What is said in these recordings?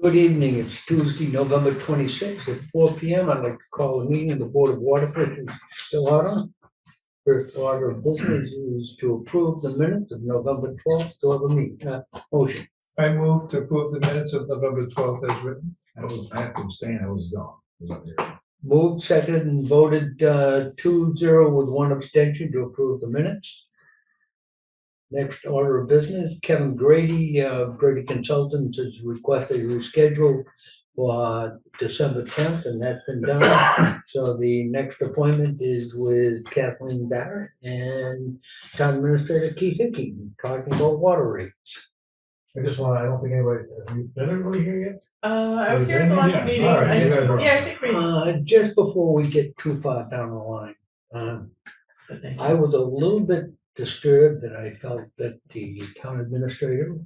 Good evening. It's Tuesday, November 26th at 4 p.m. I'd like to call a meeting of the Board of Water Commissioners to order. First order of business is to approve the minutes of November 12th. To have a motion. I move to approve the minutes of November 12th as written. I have to abstain, I was gone. I was up here. Moved, seconded, and voted 2-0 with one abstention to approve the minutes. Next order of business, Kevin Grady, Grady Consultants has requested a reschedule for December 10th, and that's been done. So the next appointment is with Kathleen Barrett and Town Administrator Keith Hickey, talking about water rates. I don't think anybody, have you been everybody here yet? I was here at the last Yeah, meeting. all right, you guys are- Yeah, I think we. Just before we get too far down the line, I was a little bit disturbed that I felt that the town administrator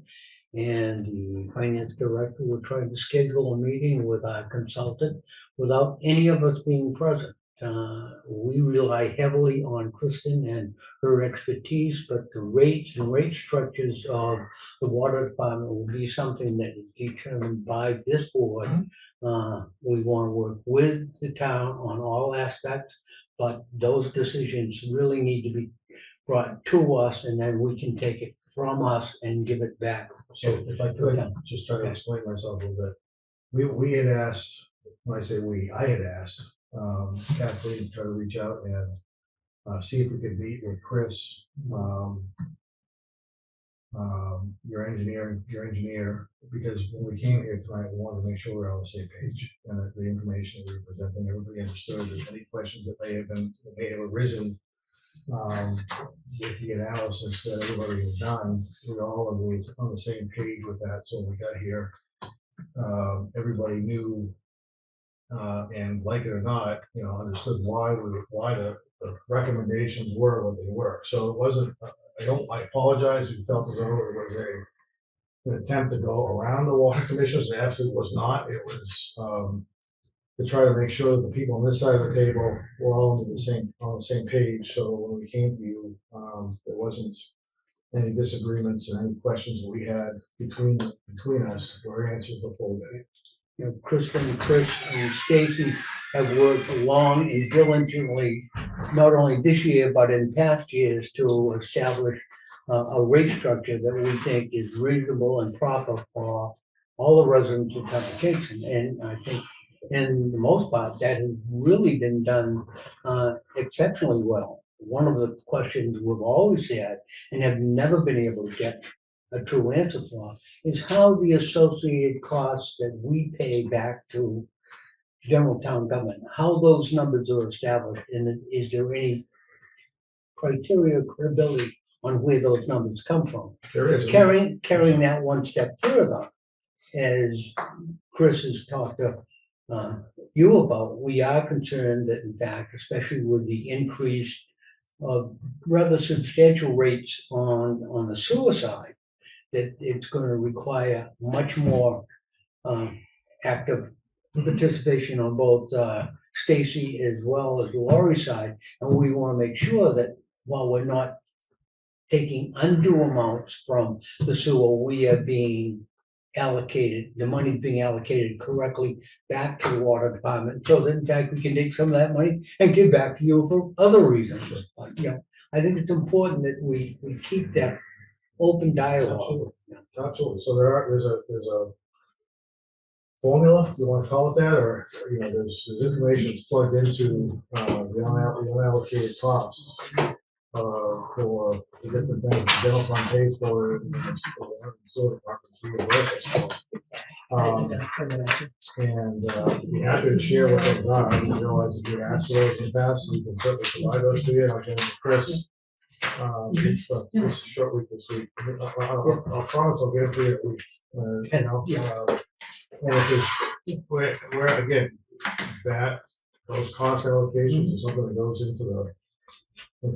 and the finance director were trying to schedule a meeting with our consultant without any of us being present. We rely heavily on Kristen and her expertise, but the rates and rate structures of the water department will be something that is determined by this board. We want to work with the town on all aspects, but those decisions really need to be brought to us, and then we can take it from us and give it back. So if I could just try to explain myself a little bit. We had asked, when I say we, I had asked Kathleen to try to reach out and see if we could meet with Chris, your engineer, because when we came here tonight, we wanted to make sure we're on the same page and that the information we were presenting, everybody understood. That any questions that may have arisen with the analysis that everybody has done, we all agree on the same page with that. So when we got here, everybody knew, and like it or not, understood why the recommendations were what they were. So it wasn't. I apologize. We felt as though it was an attempt to go around the water commissioners. It absolutely was not. It was to try to make sure that the people on this side of the table were all on the same page. So when we came to you, there wasn't any disagreements and any questions that we had between us were answered before we Kristen, Chris, and Stacy have worked long and diligently, not only this year, but in past years, to establish a rate structure that we think is reasonable and proper for all the residents of Town of Kingston. And I think, in the most part, that has really been done exceptionally well. One of the questions we've always had and have never been able to get a true answer for is how the associated costs that we pay back to general town government, how those numbers are established, and is there any criteria or credibility on where those numbers come from? There is. Carrying that one step further, as Chris has talked to you about, we are concerned that, in fact, especially with the increase of rather substantial rates on the sewer side, that it's going to require much more active participation on both Stacy as well as Laurie's side. And we want to make sure that while we're not taking undue amounts from the sewer, we are being allocated, the money being allocated correctly back to the water department, so that in fact we can take some of that money and give back to you for other reasons. I think it's important that we keep that open dialogue. Absolutely. So there's a formula, you want to call it that, or there's information plugged into the unallocated costs for the different things the general fund pays for and the be happy to share what those are. I didn't realize if you asked for those in the past, we can certainly provide those to you. And I'll get them to Chris. This is a short week this week. I'll promise I'll get it to you at least. And it is where again that those cost allocations is something that goes into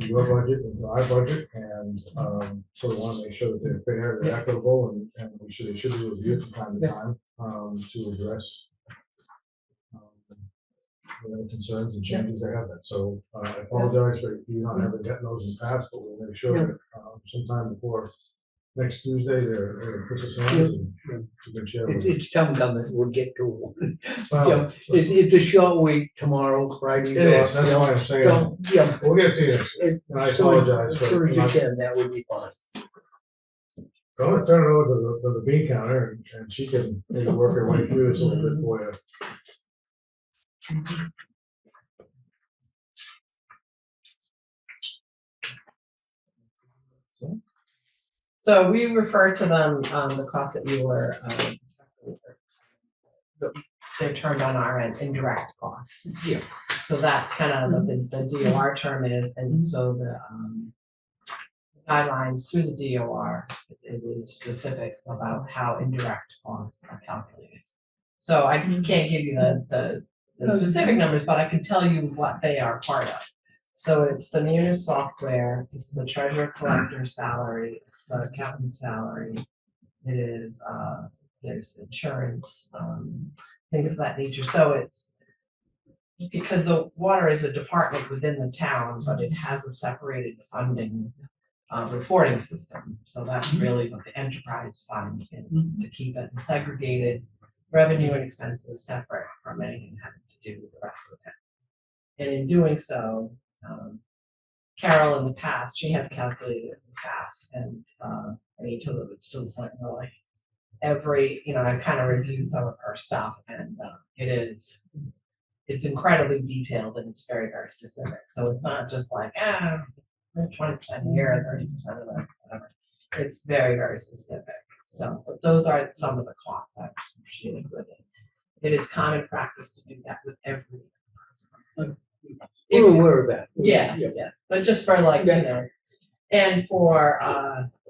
your budget, into our budget, and so we want to make sure that they're fair, they're equitable, and they should be reviewed from time to time to address concerns and changes they have. So I apologize for you not having gotten those in the past, but we'll make sure that sometime before next Tuesday they're Christmas. It's a good show. It's time coming, we'll get to it. Well, Yeah, it's a short week tomorrow, Friday. It is, that's why I'm saying, Don't, yeah. we'll get to you, and I apologize. As for soon as you not- can, that would be fine. I'm gonna turn it over to the bean counter, and she can maybe work her way through this a little bit for you. So we refer to them, the costs that you were, they're turned on our end, indirect costs. Yeah. So that's kind of what the DOR term is, and so the guidelines through the DOR, it is specific about how indirect costs are calculated. So I can't give you the specific numbers, but I can tell you what they are part of. So it's the Munis software, it's the treasurer collector salary, it's the accountant's salary. It is, there's insurance, things of that nature. So it's, because the water is a department within the town, but it has a separated funding reporting system. So that's really what the enterprise fund is, to keep it segregated, revenue and expenses separate from anything having to do with the rest of the town. And in doing so, Carol in the past, she has calculated it in the past, and I mean, till it's to the point where like I've kind of reviewed some of her stuff, and it's incredibly detailed and it's very, very specific. So it's not just like 20% here, 30% of this, whatever. It's very, very specific. So, but those are some of the costs I've associated with it. It is common practice to do that with every person. We're aware of that. Yeah, but just for like, and for,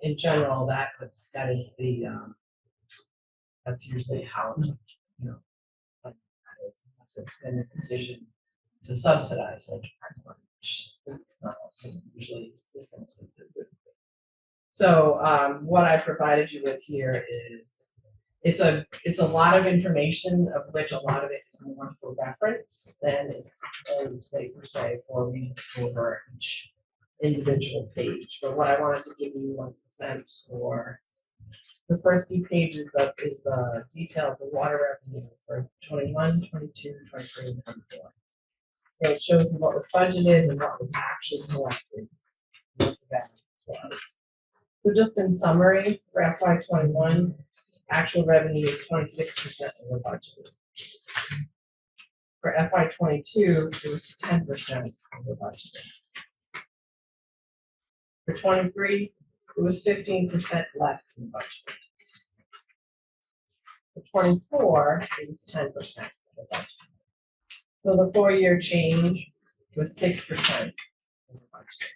in general, that is the, that's usually how, that is, unless it's been a decision to subsidize enterprise fund, which is not usually this instance it would be. So, what I provided you with here is, it's a lot of information, of which a lot of it is more for reference than say per se for reading over each individual page. But what I wanted to give you was the sense for the first few pages of is detail of the water revenue for 21, 22, 23, and 24. So it shows you what was budgeted and what was actually collected, what the balance was. So just in summary, for FY21, actual revenue is 26% of the budget. For FY22, it was 10% of the budget. For 23, it was 15% less than budget. For 24, it was 10% of the budget. So the 4-year change was 6% of the budget.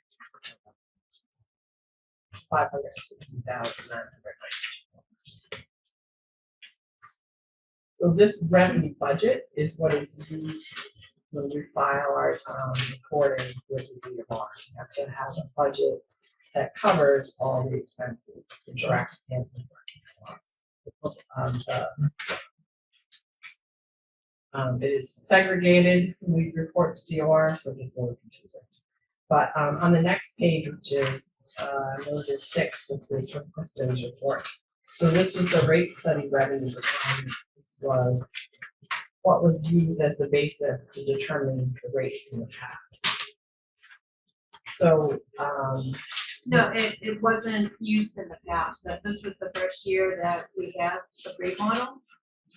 560,990. So this revenue budget is what is used when we file our recording with the DMR. We have to have a budget that covers all the expenses, the direct and indirect. It is segregated when we report to DOR, so it gets a little confusing. But on the next page, which is noted 6, this is from Kristen's report. So this was the rate study revenue requirement. This was what was used as the basis to determine the rates in the past. So no, it wasn't used in the past. That this was the first year that we had the rate model.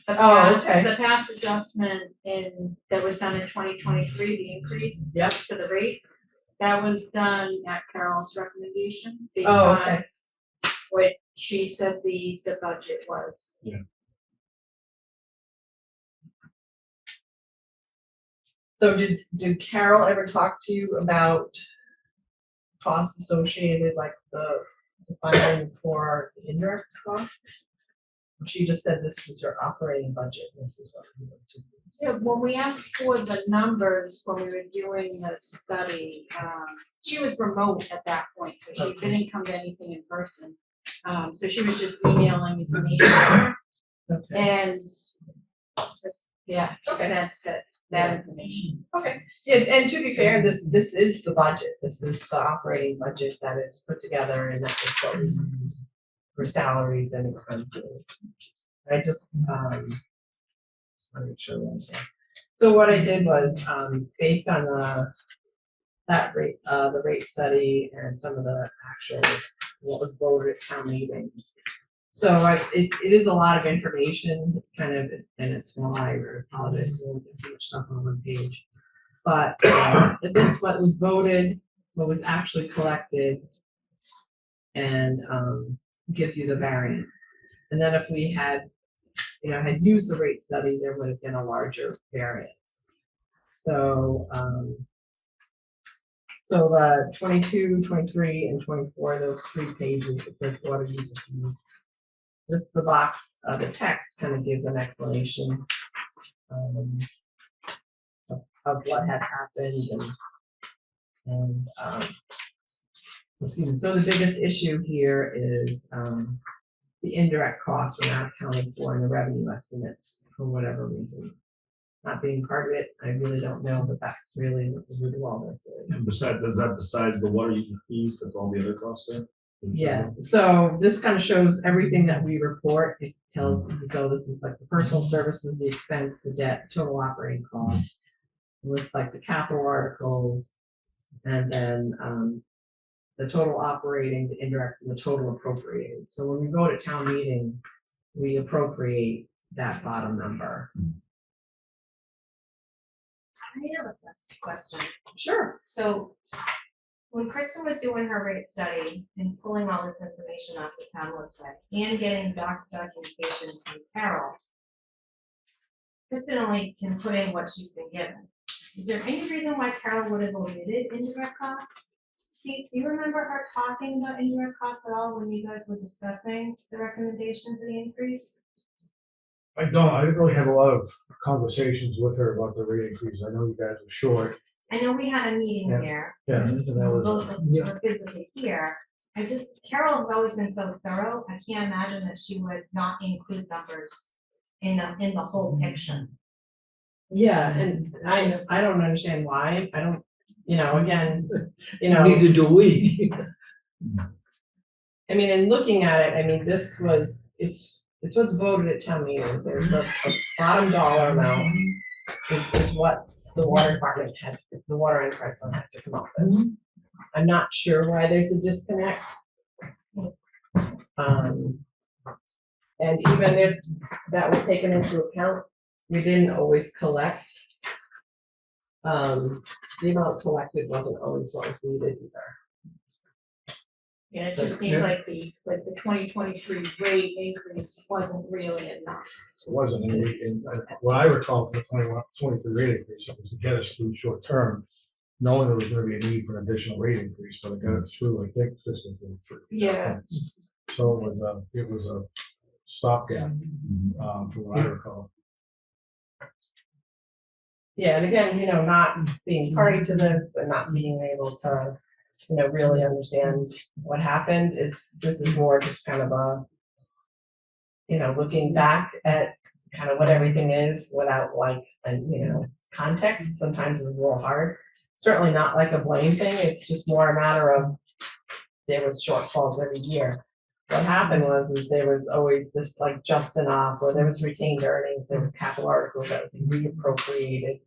The past adjustment that was done in 2023, the increase for the rates, that was done at Carol's recommendation based on what she said the budget was. Yeah. So did Carol ever talk to you about costs associated, like the funding for the indirect costs? She just said this was your operating budget, and this is what we were to use. Yeah, when we asked for the numbers when we were doing the study, she was remote at that point, so she didn't come to anything in person. So she was just emailing information, and just she sent that information. Okay, yeah, and to be fair, this is the budget. This is the operating budget that is put together, and that is what we use for salaries and expenses. I just, let me show you. So what I did was, based on that rate, the rate study and some of the actual, what was voted at town meeting. So it is a lot of information, it's kind of, and it's small, I apologize, for too much stuff on one page. But this, what was voted, what was actually collected, and gives you the variance. And then if we had, had used the rate study, there would have been a larger variance. So, so the 22, 23, and 24, those 3 pages, it says water user fees. Just the box, the text kind of gives an explanation of what had happened and excuse me. So the biggest issue here is the indirect costs are not accounted for in the revenue estimates for whatever reason. Not being part of it, I really don't know, but that's really what the root of all this is. And besides the water user fees, that's all the other costs there? Yes, so this kind of shows everything that we report. It tells, so this is like the personal services, the expense, the debt, total operating costs. It lists like the capital articles, and then the total operating, the indirect, and the total appropriated. So when we vote at town meeting, we appropriate that bottom number. I have a question. Sure. So when Kristen was doing her rate study and pulling all this information off the town website and getting documentation from Carol, Kristen only can put in what she's been given. Is there any reason why Carol would have omitted indirect costs? Pete, do you remember her talking about indirect costs at all when you guys were discussing the recommendation for the increase? I don't, I didn't really have a lot of conversations with her about the rate increase. I know you guys were short. I know we had a meeting here. Yeah, and that was, Both of them were physically here. Carol has always been so thorough, I can't imagine that she would not include numbers in the whole picture. Yeah, and I don't understand why. I don't, again, Neither do we. I mean, in looking at it, I mean, this was, it's what's voted at town meeting. There's a bottom dollar amount is what the water department the water enterprise fund has to come up with. I'm not sure why there's a disconnect. And even if that was taken into account, we didn't always collect. The amount collected wasn't always what was needed either. Yeah, it just seemed like the 2023 rate increase wasn't really enough. it wasn't, and what I recall from the 23 rate increase, it was to get us through short term, knowing there was gonna be a need for an additional rate increase, but it got us through, I think, fiscal 23. Yeah. So it was a stopgap, from what I recall. Yeah, and again, not being party to this and not being able to, really understand what happened this is more just kind of a, looking back at kind of what everything is without context sometimes is a little hard. Certainly not like a blame thing, it's just more a matter of there was shortfalls every year. What happened was there was always this just enough, or there was retained earnings, there was capital articles that was reappropriated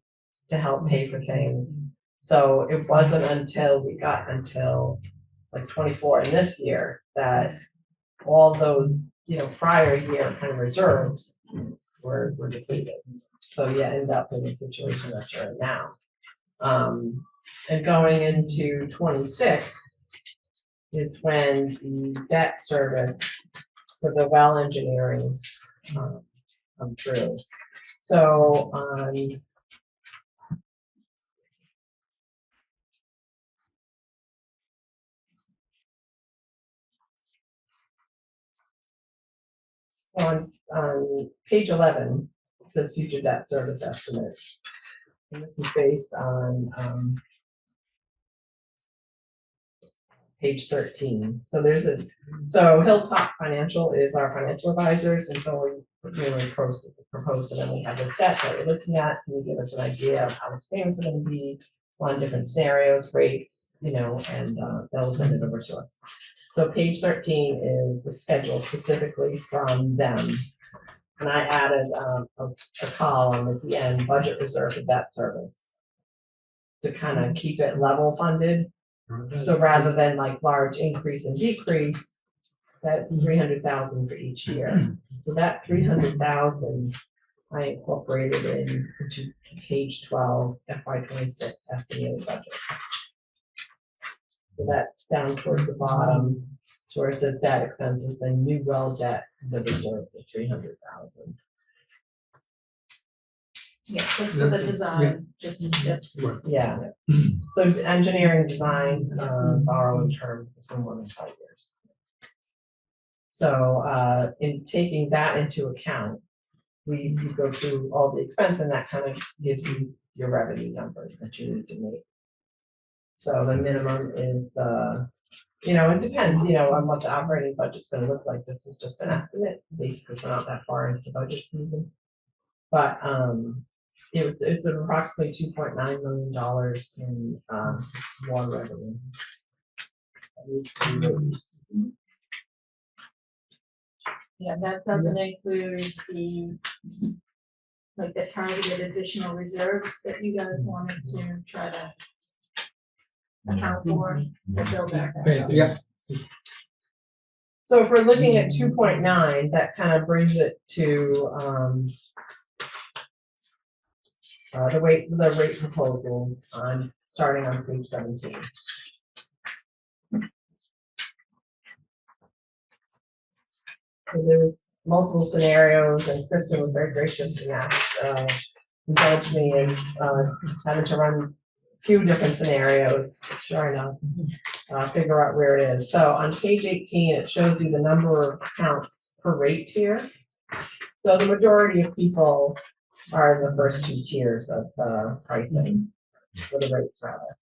to help pay for things. So it wasn't until we got 24 in this year that all those, prior year kind of reserves were depleted. So you end up in the situation that you're in now. And going into 26 is when the debt service for the well engineering come through. So on page 11, it says future debt service estimate. And this is based on page 13. So Hilltop Financial is our financial advisors, and so we really proposed to them, we have this debt that we're looking at. Can you give us an idea of how much payments are going to be on different scenarios, rates, and they'll send it over to us. So page 13 is the schedule specifically from them. And I added a column at the end, budget reserve for debt service. To kind of keep it level funded. So rather than like large increase and decrease, that's 300,000 for each year. So that 300,000 I incorporated into page 12 FY26 estimated budget. So that's down towards the bottom, so where it says debt expenses, then new well debt, the reserve for 300,000. Yeah, just for the design, just, it's, Yeah. So engineering design, borrowing term is no more than 5 years. So in taking that into account, we go through all the expense and that kind of gives you your revenue numbers that you need to make. So the minimum is it depends, on what the operating budget's gonna look like. This was just an estimate, basically, we're not that far into budget season. But it's approximately $2.9 million in water revenue. yeah, that doesn't include the targeted additional reserves that you guys wanted to try to account for to build that back up. Yeah. So if we're looking at 2.9, that kind of brings it to the rate proposals starting on page 17. So there's multiple scenarios, and Kristen was very gracious and asked, indulged me in having to run a few different scenarios, sure enough, figure out where it is. So on page 18, it shows you the number of accounts per rate tier. So the majority of people are in the first two tiers of pricing, for the rates rather.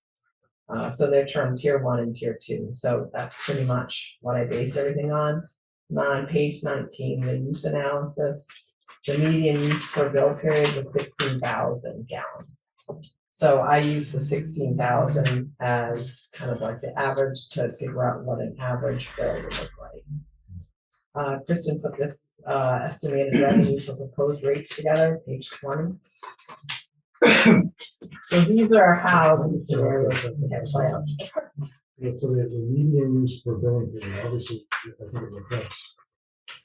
So they're termed tier 1 and tier 2. So that's pretty much what I based everything on. And on page 19, the use analysis, the median use per bill period was 16,000 gallons. So I use the 16,000 as kind of like the average to figure out what an average bill would look like. Kristen put this estimated revenue for proposed rates together, page 20. So these are how the scenarios of the play out. Yeah, so the median use per billing period, obviously, I think it reflects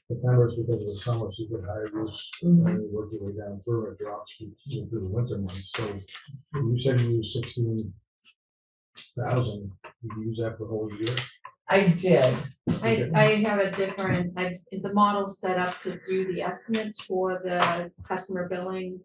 the numbers because of the summer, so you get higher use, and you work your way down through it, drops through the winter months. So you said you use 16,000, you use that for the whole year? I did. I have a different, the model's set up to do the estimates for the customer billing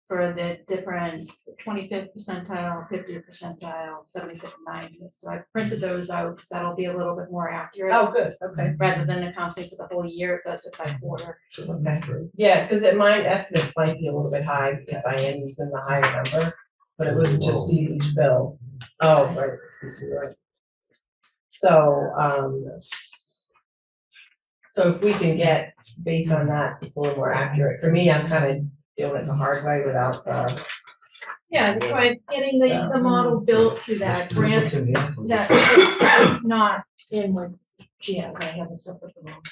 for the different 25th percentile, 50th percentile, 75th, 90th. So I printed those out because that'll be a little bit more accurate. Oh, good. Okay. Rather than accounting for the whole year, it does it by quarter. Okay. Yeah, because my estimates might be a little bit high because I am using the higher number, but it was just see each bill. Oh, right. Excuse me. Right. So, so if we can get based on that, it's a little more accurate. For me, I'm kind of doing it the hard way without the. Yeah, that's why getting the model built through that grant, that it's not in with GS, I have a separate one.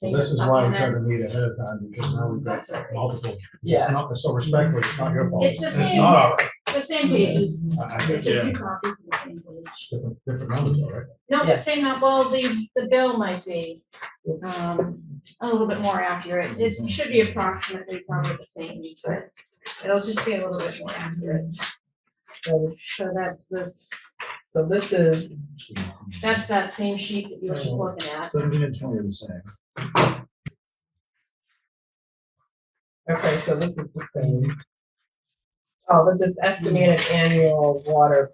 So this is why we try to meet ahead of time, because now we've got multiple. Yeah. It's not, so respectfully, it's not your fault. It's the same. not all right. The same pages, Different, just two copies of the same page. different numbers, all right? No, Yeah. same, well, the bill might be, a little bit more accurate. It should be approximately probably the same, but it'll just be a little bit more accurate. So that's this, So this is, that's that same sheet that you were just looking at. 17 and 20 are the same. okay, so this is the same. Oh, this is estimated annual water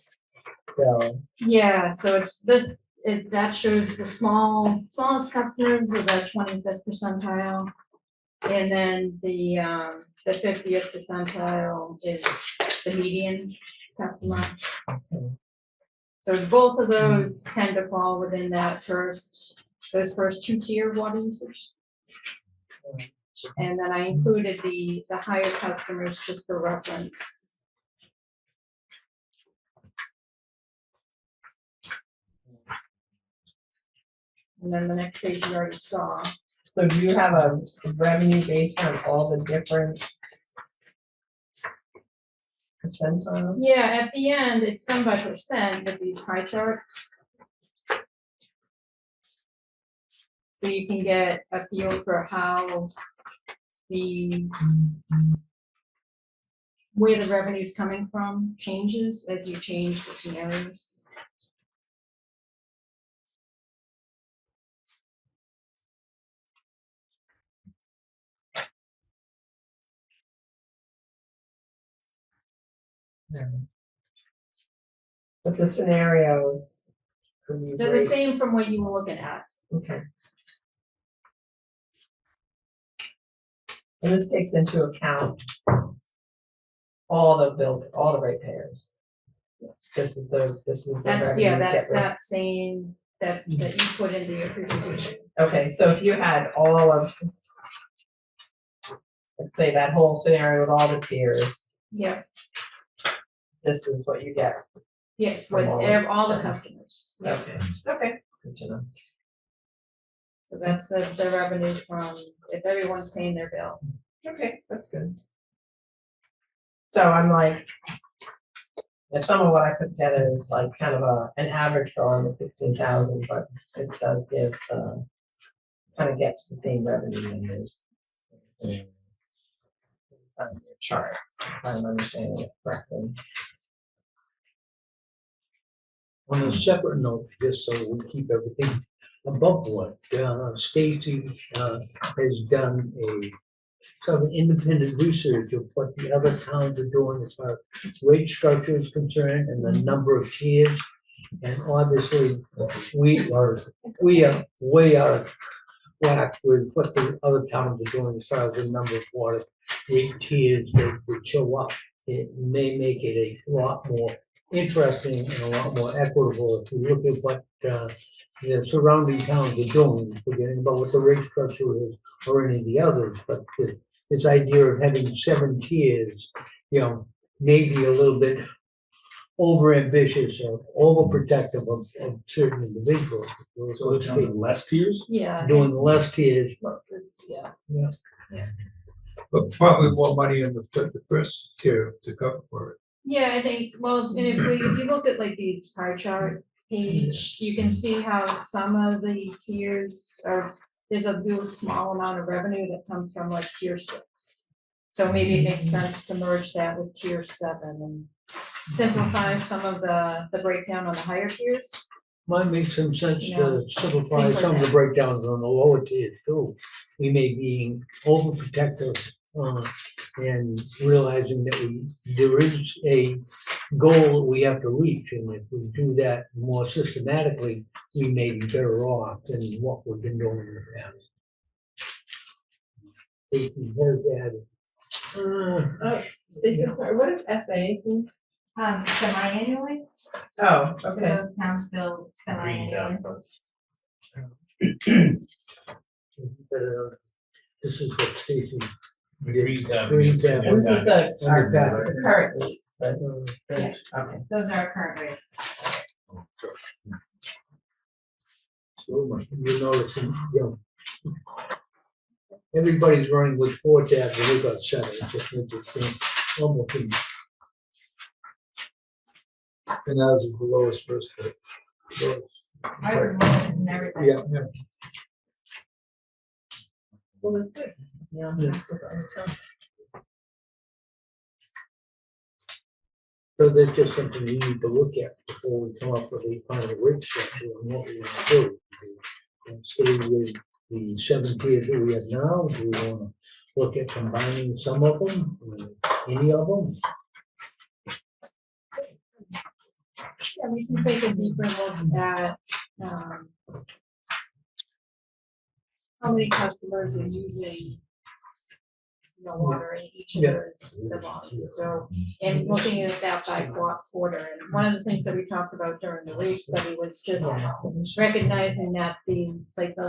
bill. Yeah, so it's this, that shows the smallest customers of the 25th percentile. And then the 50th percentile is the median customer. So both of those tend to fall within those first 2-tier water usage. And then I included the higher customers just for reference. And then the next page you already saw. So do you have a revenue based on all the different percentiles? Yeah, at the end, it's done by percent with these pie charts. So you can get a feel for how where the revenue's coming from changes as you change the scenarios. But the scenarios. for these They're the same rates- from what you were looking at. Okay. And this takes into account all the ratepayers. Yes. This is the That's, revenue yeah, you that's get with- that same, that you put into your presentation. Okay, so if you had all of, let's say that whole scenario with all the tiers, Yeah, this is what you get. yes, From with all the customers. Yeah. Okay, good to know. So that's the revenue from, if everyone's paying their bill. Okay, that's good. So I'm like, yeah, some of what I put together is like kind of an average for on the 16,000, but it does give, kind of get to the same revenue numbers. Chart, if I'm understanding it correctly. On a separate note, just so we keep everything above board, Stacy has done a sort of independent research of what the other towns are doing as far as rate structure is concerned and the number of tiers. And obviously, we are way out of whack with what the other towns are doing as far as the number of water rate tiers that would show up. It may make it a lot more interesting and a lot more equitable if you look at what the surrounding towns are doing, forgetting about what the rate structure is or any of the others, but this idea of having 7 tiers, maybe a little bit over ambitious or overprotective of certain individuals. So the towns have less tiers? Yeah. Doing less tiers, Yeah. But probably more money in the first tier to cover for it. Yeah, I think, well, and if you look at like these pie chart page, you can see how some of the tiers there's a real small amount of revenue that comes from like tier 6. So maybe it makes sense to merge that with tier 7 and simplify some of the breakdown on the higher tiers. might make some sense Yeah. to simplify Things like some of the that. breakdowns on the lower tiers too. We may be overprotective and realizing that there is a goal we have to reach, and if we do that more systematically, we may be better off than what we've been doing in the past. Safety has added. Oh, Stacey, I'm sorry, what is SA? Semi-annually, Oh, so okay. those towns bill semi-annually. This is what Stacy. Green tab. Green tab. And this is the Under the current rates, Yeah. okay. Those are our current rates. So you notice, everybody's running with 4 tabs and we got 7. It's just interesting. Almost in- And ours is the lowest risk. I was lowest in everything. Yeah, Well, that's good. Yeah. so that's just something we need to look at before we come up with a final rate structure and what we want to do. And stay with the 7 tiers that we have now. Do we want to look at combining some of them, any of them? Yeah, we can take a deeper look at how many customers are using water in each of those volumes. So, and looking at that by quarter. And one of the things that we talked about during the rate study was just recognizing that the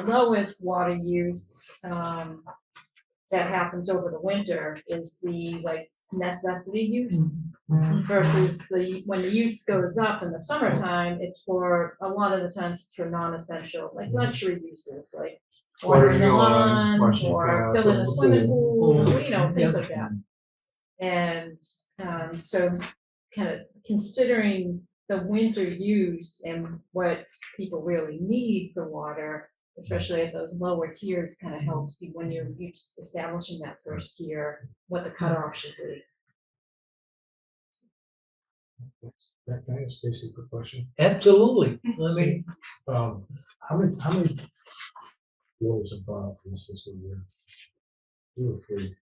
lowest water use that happens over the winter is the necessity use versus when the use goes up in the summertime, it's for a lot of the times it's for non-essential, like luxury uses, like watering the lawn, lawn, washing or cars, filling or a the swimming pool. pool, you know, things Yeah. like that. And, so kind of considering the winter use and what people really need for water, especially at those lower tiers, kind of helps you when you're establishing that first tier, what the cutoff should be. Can I ask Stacy a quick question? Absolutely. I mean, How many bills have gone up for this fiscal year? 2 or 3?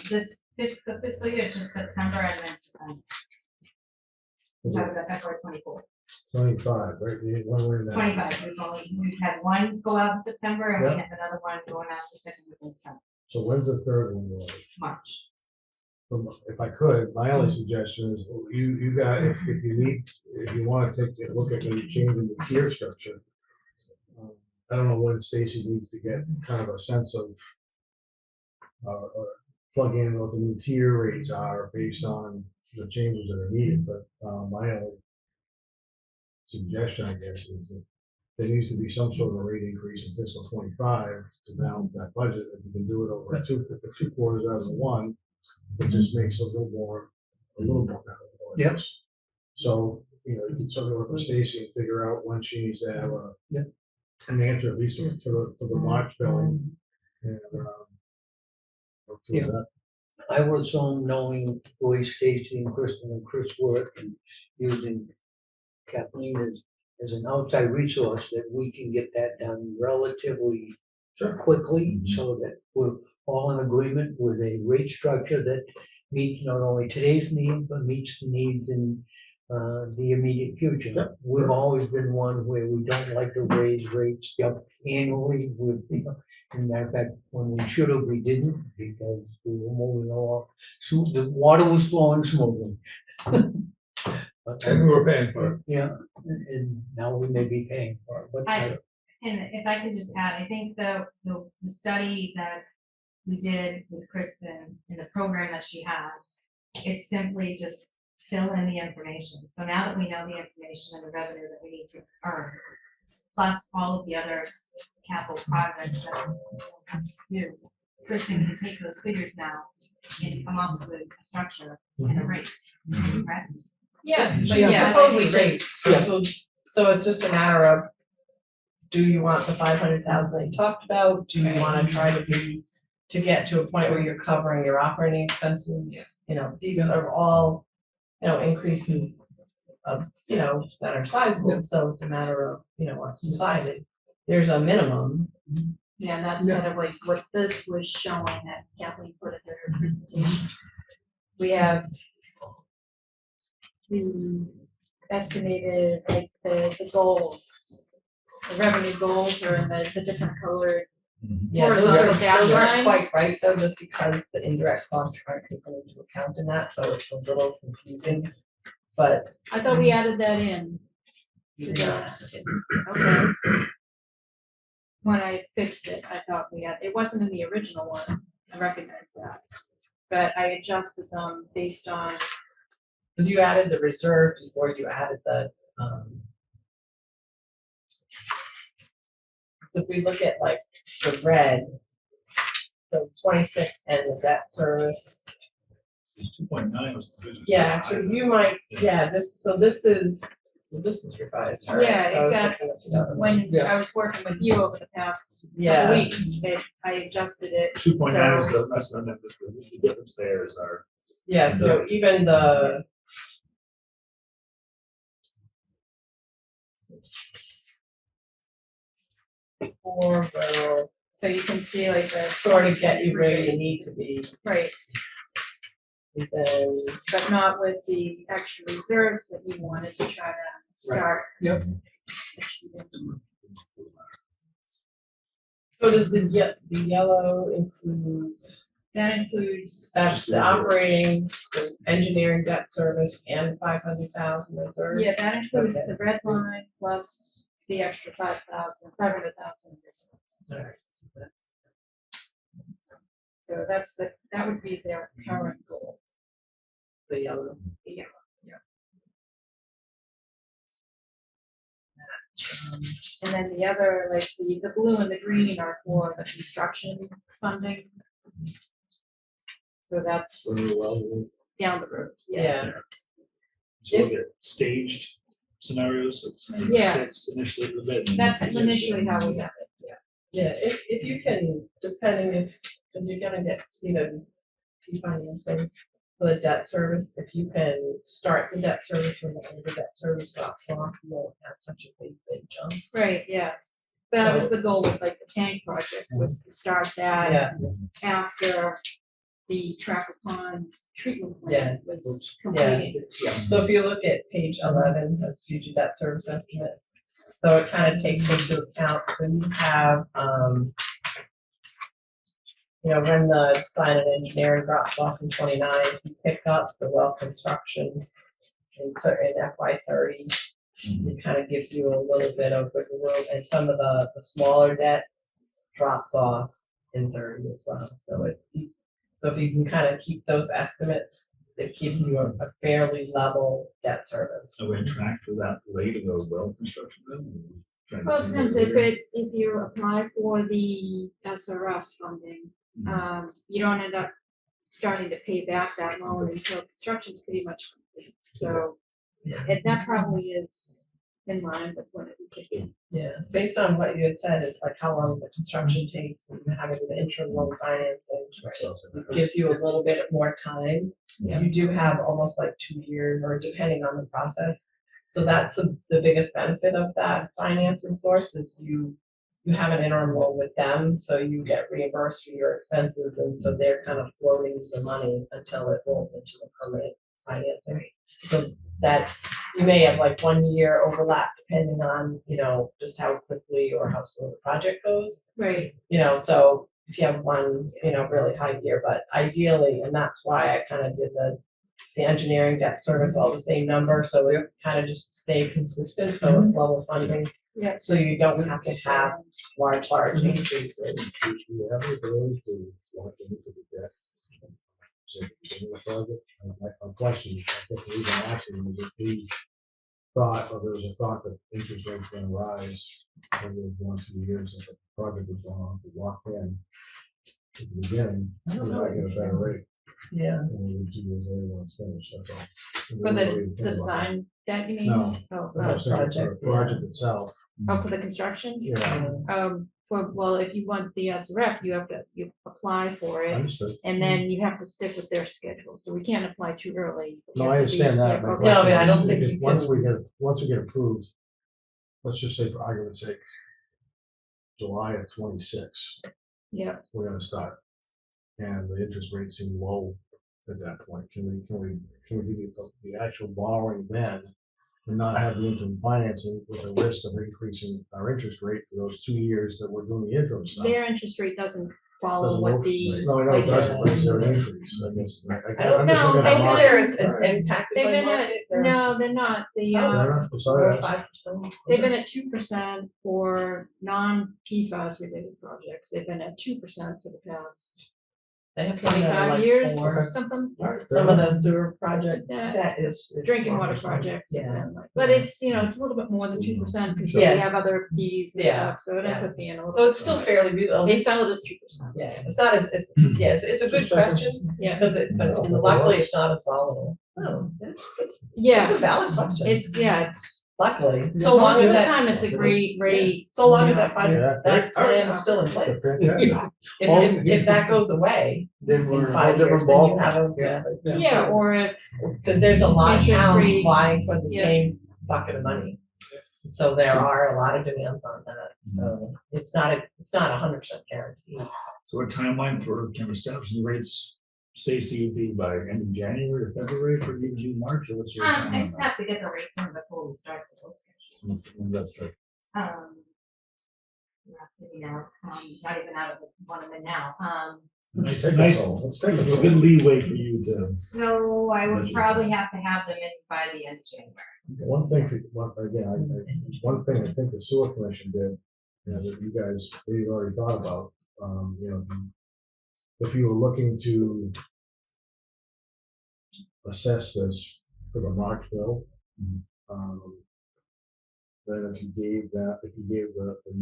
This fiscal year, just September and then December. Was it Talking about FY 24. 25, right? We had one way in that. 25, we've had one go out in September and we Yeah. have another one going out the second week of December, So when's the third one going? March. If I could, my only suggestion is you got, if you want to take a look at maybe changing the tier structure. I don't know when Stacy needs to get kind of a sense of or plug in what the new tier rates are based on the changes that are needed, but my only suggestion, I guess, is that there needs to be some sort of rate increase in fiscal 25 to balance that budget. If you can do it over two quarters rather than one, it just makes it a little more palatable. Yep. So, you can sort of work with Stacy and figure out when she needs to have Yep. an answer, at least for the March billing. And, work through Yeah. that. I was on knowing the way Stacy and Kristen and Chris work and using Kathleen as an outside resource, that we can get that done relatively quickly, so that we're all in agreement with a rate structure that meets not only today's need, but meets the needs in the immediate future. Yeah. We've always been one where we don't like to raise rates annually with, as a matter of fact, when we should have, we didn't, because we were moving along, so the water was flowing smoothly. But, And we were paying for it. yeah, and now we may be paying for it, but And if I could just add, I think the study that we did with Kristen in the program that she has, it's simply just fill in the information. So now that we know the information and the revenue that we need to earn, plus all of the other capital projects that this has to do, Kristen can take those figures now and come up with a structure and a rate, correct? Yeah, but She's yeah, proposing like, rates, so it's just a matter of, do you want the 500,000 that you talked about? Do you wanna try to get to a point where you're covering your operating expenses? These Yeah. are all, increases of, that are sizable, so it's a matter of, us deciding. There's a minimum. yeah, and that's kind of like what this was showing that Kathleen put in her presentation. We have the estimated, like, the goals, the revenue goals are in the different colored. Yeah, those Horizontal are, dash those aren't lines. quite right though, just because the indirect costs aren't taken into account in that, so it's a little confusing. But I thought we added that in. To this. Okay. When I fixed it, I thought it wasn't in the original one, I recognize that. But I adjusted them based on, because you added the reserve before you added the, so if we look at like the red, the 26 and the debt service. It's 2.9 was the business. Yeah, so you might, this is revised. All right, Yeah, so I was exactly. looking at the other one. when Yeah. I was working with you over the past couple Yeah, weeks, I adjusted it. 2.9 is so- the estimate, the difference there is our. yeah, so even the. Four will So you can see like the. sort of get you where you need to be, Right, and then, but not with the extra reserves that you wanted to try to start. Yep. so does the yellow includes, That includes, that's the operating, the engineering debt service and 500,000 reserve? yeah, that includes Okay. the red line plus the extra 500,000 reserves. Alright, so that's. So that would be their current goal. The yellow. Yeah. And then the other, like the blue and the green are for the construction funding. So that's Really well, down the road, Yeah. so look at staged scenarios, it's maybe Yes. 6 initially for the bid. and That's then initially how we have it, yeah. Yeah, if you can, depending if, because you're gonna get financing for the debt service, if you can start the debt service when the debt service drops off, you won't have such a big jump. Right, yeah. That was the goal with like the tank project, was to start that Yeah, after the Trafford Pond treatment Yeah. plant was completed. so if you look at page 11, that's future debt service estimates. So it kind of takes into account, so you have, when the design and engineering drops off in 29, you pick up the well construction in FY 30. It kind of gives you a little bit of wiggle room, and some of the smaller debt drops off in 30 as well. So if you can kind of keep those estimates, it gives you a fairly level debt service. Are we on track for that rate of the well construction bill? Well, it depends, if you apply for the SRF funding, you don't end up starting to pay back that loan until construction's pretty much complete. So that probably is in line with what it would kick in. Yeah, based on what you had said, it's like how long the construction takes and having the interim loan financing. It gives you a little bit more time. Yeah. You do have almost like 2 years, or depending on the process. So that's the biggest benefit of that financing source is you have an interim loan with them, so you get reimbursed for your expenses, and so they're kind of floating the money until it rolls into the permanent financing. So that's, you may have like 1 year overlap depending on, just how quickly or how slow the project goes. Right. So if you have one, really high year, but ideally, and that's why I kind of did the engineering debt service all the same number, so it kind of just stay consistent, so it's level funding. Yeah. So you don't have to have large increases. Do you have the ability to lock into the debt? So, beginning of the project, my question, I think the reason I'm asking is if we thought, or there was a thought that interest rates were gonna rise over the 1-2 years that the project was going on, to lock in at the beginning, we might get a better rate. Yeah. And maybe 2 years later when it's finished, that's all. For the design that you mean? No. Oh, I'm saying for the project itself. for the construction? Yeah, Well, if you want the SRF, you apply for it, understood. and then you have to stick with their schedule, so we can't apply too early. No, I understand that. My Okay. No, question I don't is, think if you once we get approved, let's just say for argument's sake, July of 26, Yeah, we're gonna start. And the interest rates seem low at that point. Can we do the actual borrowing then and not have the interim financing with the risk of increasing our interest rate for those 2 years that we're doing the interim stuff? their interest rate doesn't follow Doesn't what work. the. No, I know it like, doesn't, but is there an increase? I guess. I I'm don't just know. looking at They the think market. there is impacted They've by been market. no, they're not, Yeah, I'm sorry, I asked. 5%. they've been at 2% for non-PFAS related projects, they've been at 2% for the past They have some that are 25 like years, 4. something. All right, Some of the sewer project, Yeah. that is. Drinking water 4%. projects, Yeah. and like, but it's, it's a little bit more than 2%, because Yeah. they have other fees and Yeah. stuff, so it ends up being a little. So it's still fairly reasonable. They sell it as 2%. Yeah, it's not as, it's a good question, Yeah, because luckily it's not as volatile. Oh, yeah. It's a valid question. It's Luckily, so long most as of the that, time, it's a great rate. so long as that project, Yeah. that plan is still in place. Fantastic. If that goes away Then in we're in a 5 years, different then you ballgame. have a. Yeah, or if, Because there's a lot of Interest towns rates, vying for the yeah. same bucket of money. So there are a lot of demands on that, so it's not 100% guaranteed. So a timeline for kind of establishing the rates, Stacy, would be by end of January or February for you to do March, or what's your? I timeline just on have to get the rates in before we start the bill schedule. that? That's true. You're asking me now, not even out of one of them now, Nice, Take a nice, call. Let's take a call. good leeway for you to. so I would probably have to have them in by the end of January. One thing, one thing I think the sewer commission did, that you guys, we've already thought about, if you were looking to assess this for the March bill, then if you gave the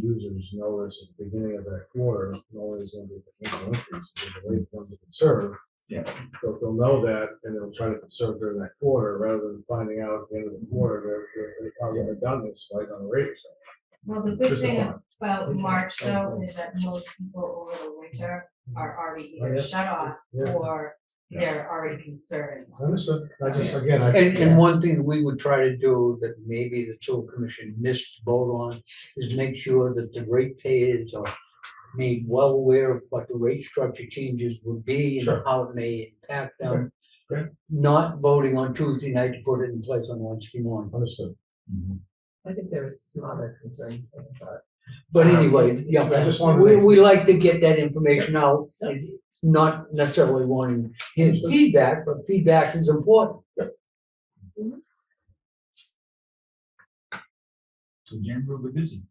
users notice at the beginning of that quarter, knowing there's gonna be a potential increase, because the rate for them to conserve. Yeah. They'll know that, and they'll try to conserve during that quarter, rather than finding out at the end of the quarter, they're probably gonna done this, right, on the rate. Well, the good Just a thing thought. about March though is that most people over the winter are already Oh, either yeah. shut off Yeah. or they're already concerned. Understood, I just, again, And one thing we would try to do that maybe the sewer commission missed to vote on is make sure that the ratepayers are made well aware of what the rate structure changes would be and Sure. how it may impact them. Okay. Not voting on Tuesday night to put it in place on Wednesday morning. understood. I think there was some other concerns there, but. But anyway, I yeah, just wanted to. we like to get that information out, and not necessarily wanting his feedback, but feedback is important. So January will be busy.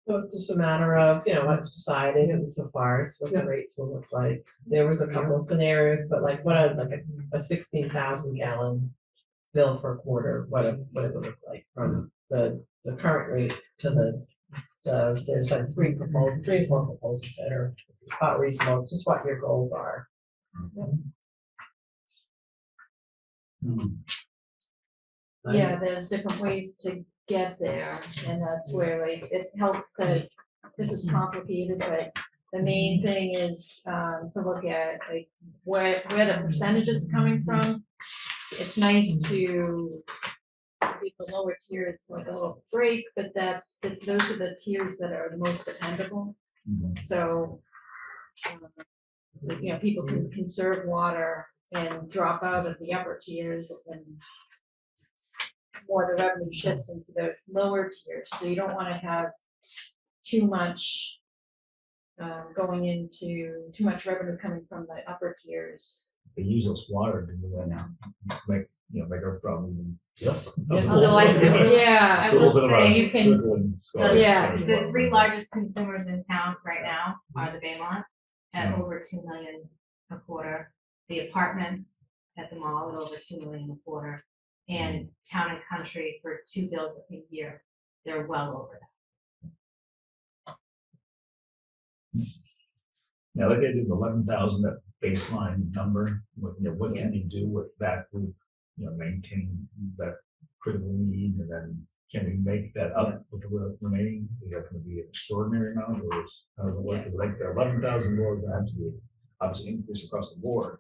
So it's just a matter of, what's decided and so far as what the rates will look like. There was a couple of scenarios, but like what a 16,000 gallon bill for a quarter, what it would look like from the current rate to there's like three or four proposals that are about reasonable. It's just what your goals are. Yeah, there's different ways to get there, and that's where like it helps to, this is complicated, but the main thing is to look at like where the percentage is coming from. It's nice to keep the lower tiers like a little break, but those are the tiers that are the most dependable. So people can conserve water and drop out of the upper tiers, and more the revenue shifts into those lower tiers. So you don't want to have too much going into too much revenue coming from the upper tiers. They use less water to do that now, make our problem. Although I will say you can, the three largest. largest consumers in town right now are the Baymont at over 2 million a quarter. The apartments at the mall at over 2 million a quarter. And Town and Country for 2 bills a year, they're well over that. Now, like I did 11,000, that baseline number, what can you do with that group, maintain that critical need, and then can we make that up with the remaining? Is that gonna be an extraordinary amount, or how does it work? Because like the 11,000 more, that have to be obviously increase across the board,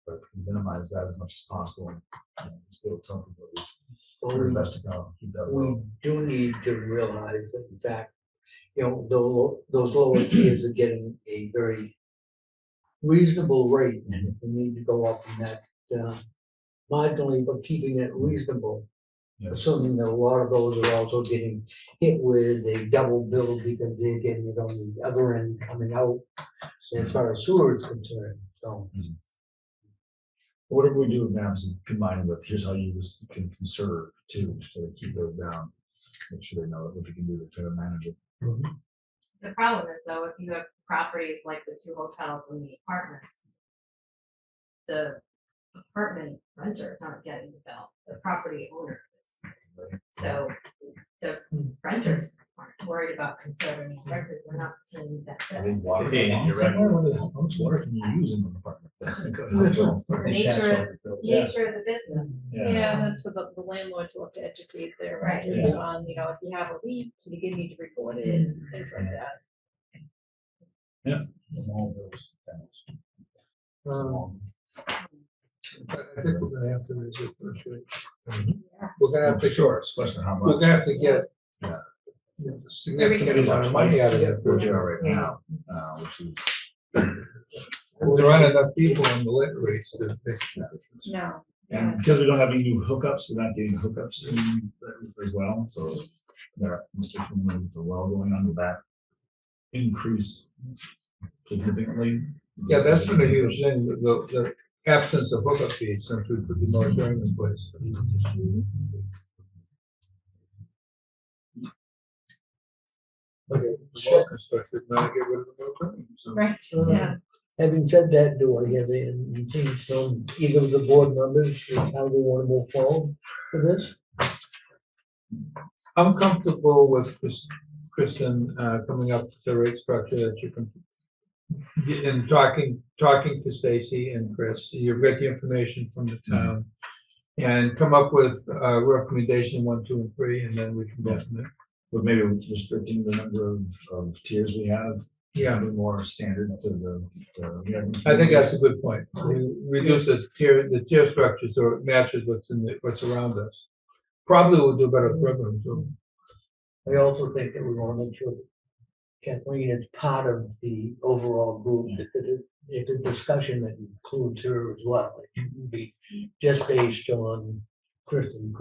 but minimize that as much as possible. Just be able to tell people we're investing now, keep that We low. do need to realize that in fact, those lower tiers are getting a very reasonable rate, and if we need to go up in that marginally, but keeping it reasonable. Yeah. Assuming that a lot of those are also getting hit with a double bill because they're getting it on the other end coming out as far as sewer is concerned, so. Whatever we do now is combined with, here's how you can conserve too, to keep those down. Make sure they know what they can do to try to manage it. The problem is though, if you have properties like the 2 hotels and the apartments, the apartment renters aren't getting the bill, the property owner is. So the renters aren't worried about conserving the rent because they're not paying that I bill. think water. Hey, you're right. How much water can you use in an apartment? The nature of the business. Yeah, that's for the landlord to have to educate their Right. residents on, if you have a leak, you need to report it, and things like that. All those things. I think we're gonna have to raise it first rate. We're gonna have For to, sure, it's a question of how much. we're gonna have to get Yeah. a significant It's amount of money out of twice that. what you are right now, which is. There aren't enough people on the lit rates to make a difference. No. And because we don't have any new hookups, we're not getting hookups in as well, so there are the well going on, will that increase significantly? Yeah, that's been a huge thing, the absence of hookup fees since we put the moratorium in place. Okay, well constructed, now get rid of the moratorium, so. Right, yeah. Having said that, do I have anything from either of the board members, how they want to move forward for this? I'm comfortable with Kristen, coming up with the rate structure that you can get in talking to Stacy and Chris. You've got the information from the town. And come up with recommendation 1, 2, and 3, and then we can go from there. But maybe restricting the number of tiers we have. Yeah. Something more standard to the. I think that's a good point. We reduce the tier structure so it matches what's around us. Probably will do better with revenue too. I also think that we want to make sure that Kathleen is part of the overall group, that it's a discussion that includes her as well. It shouldn't be just based on Chris and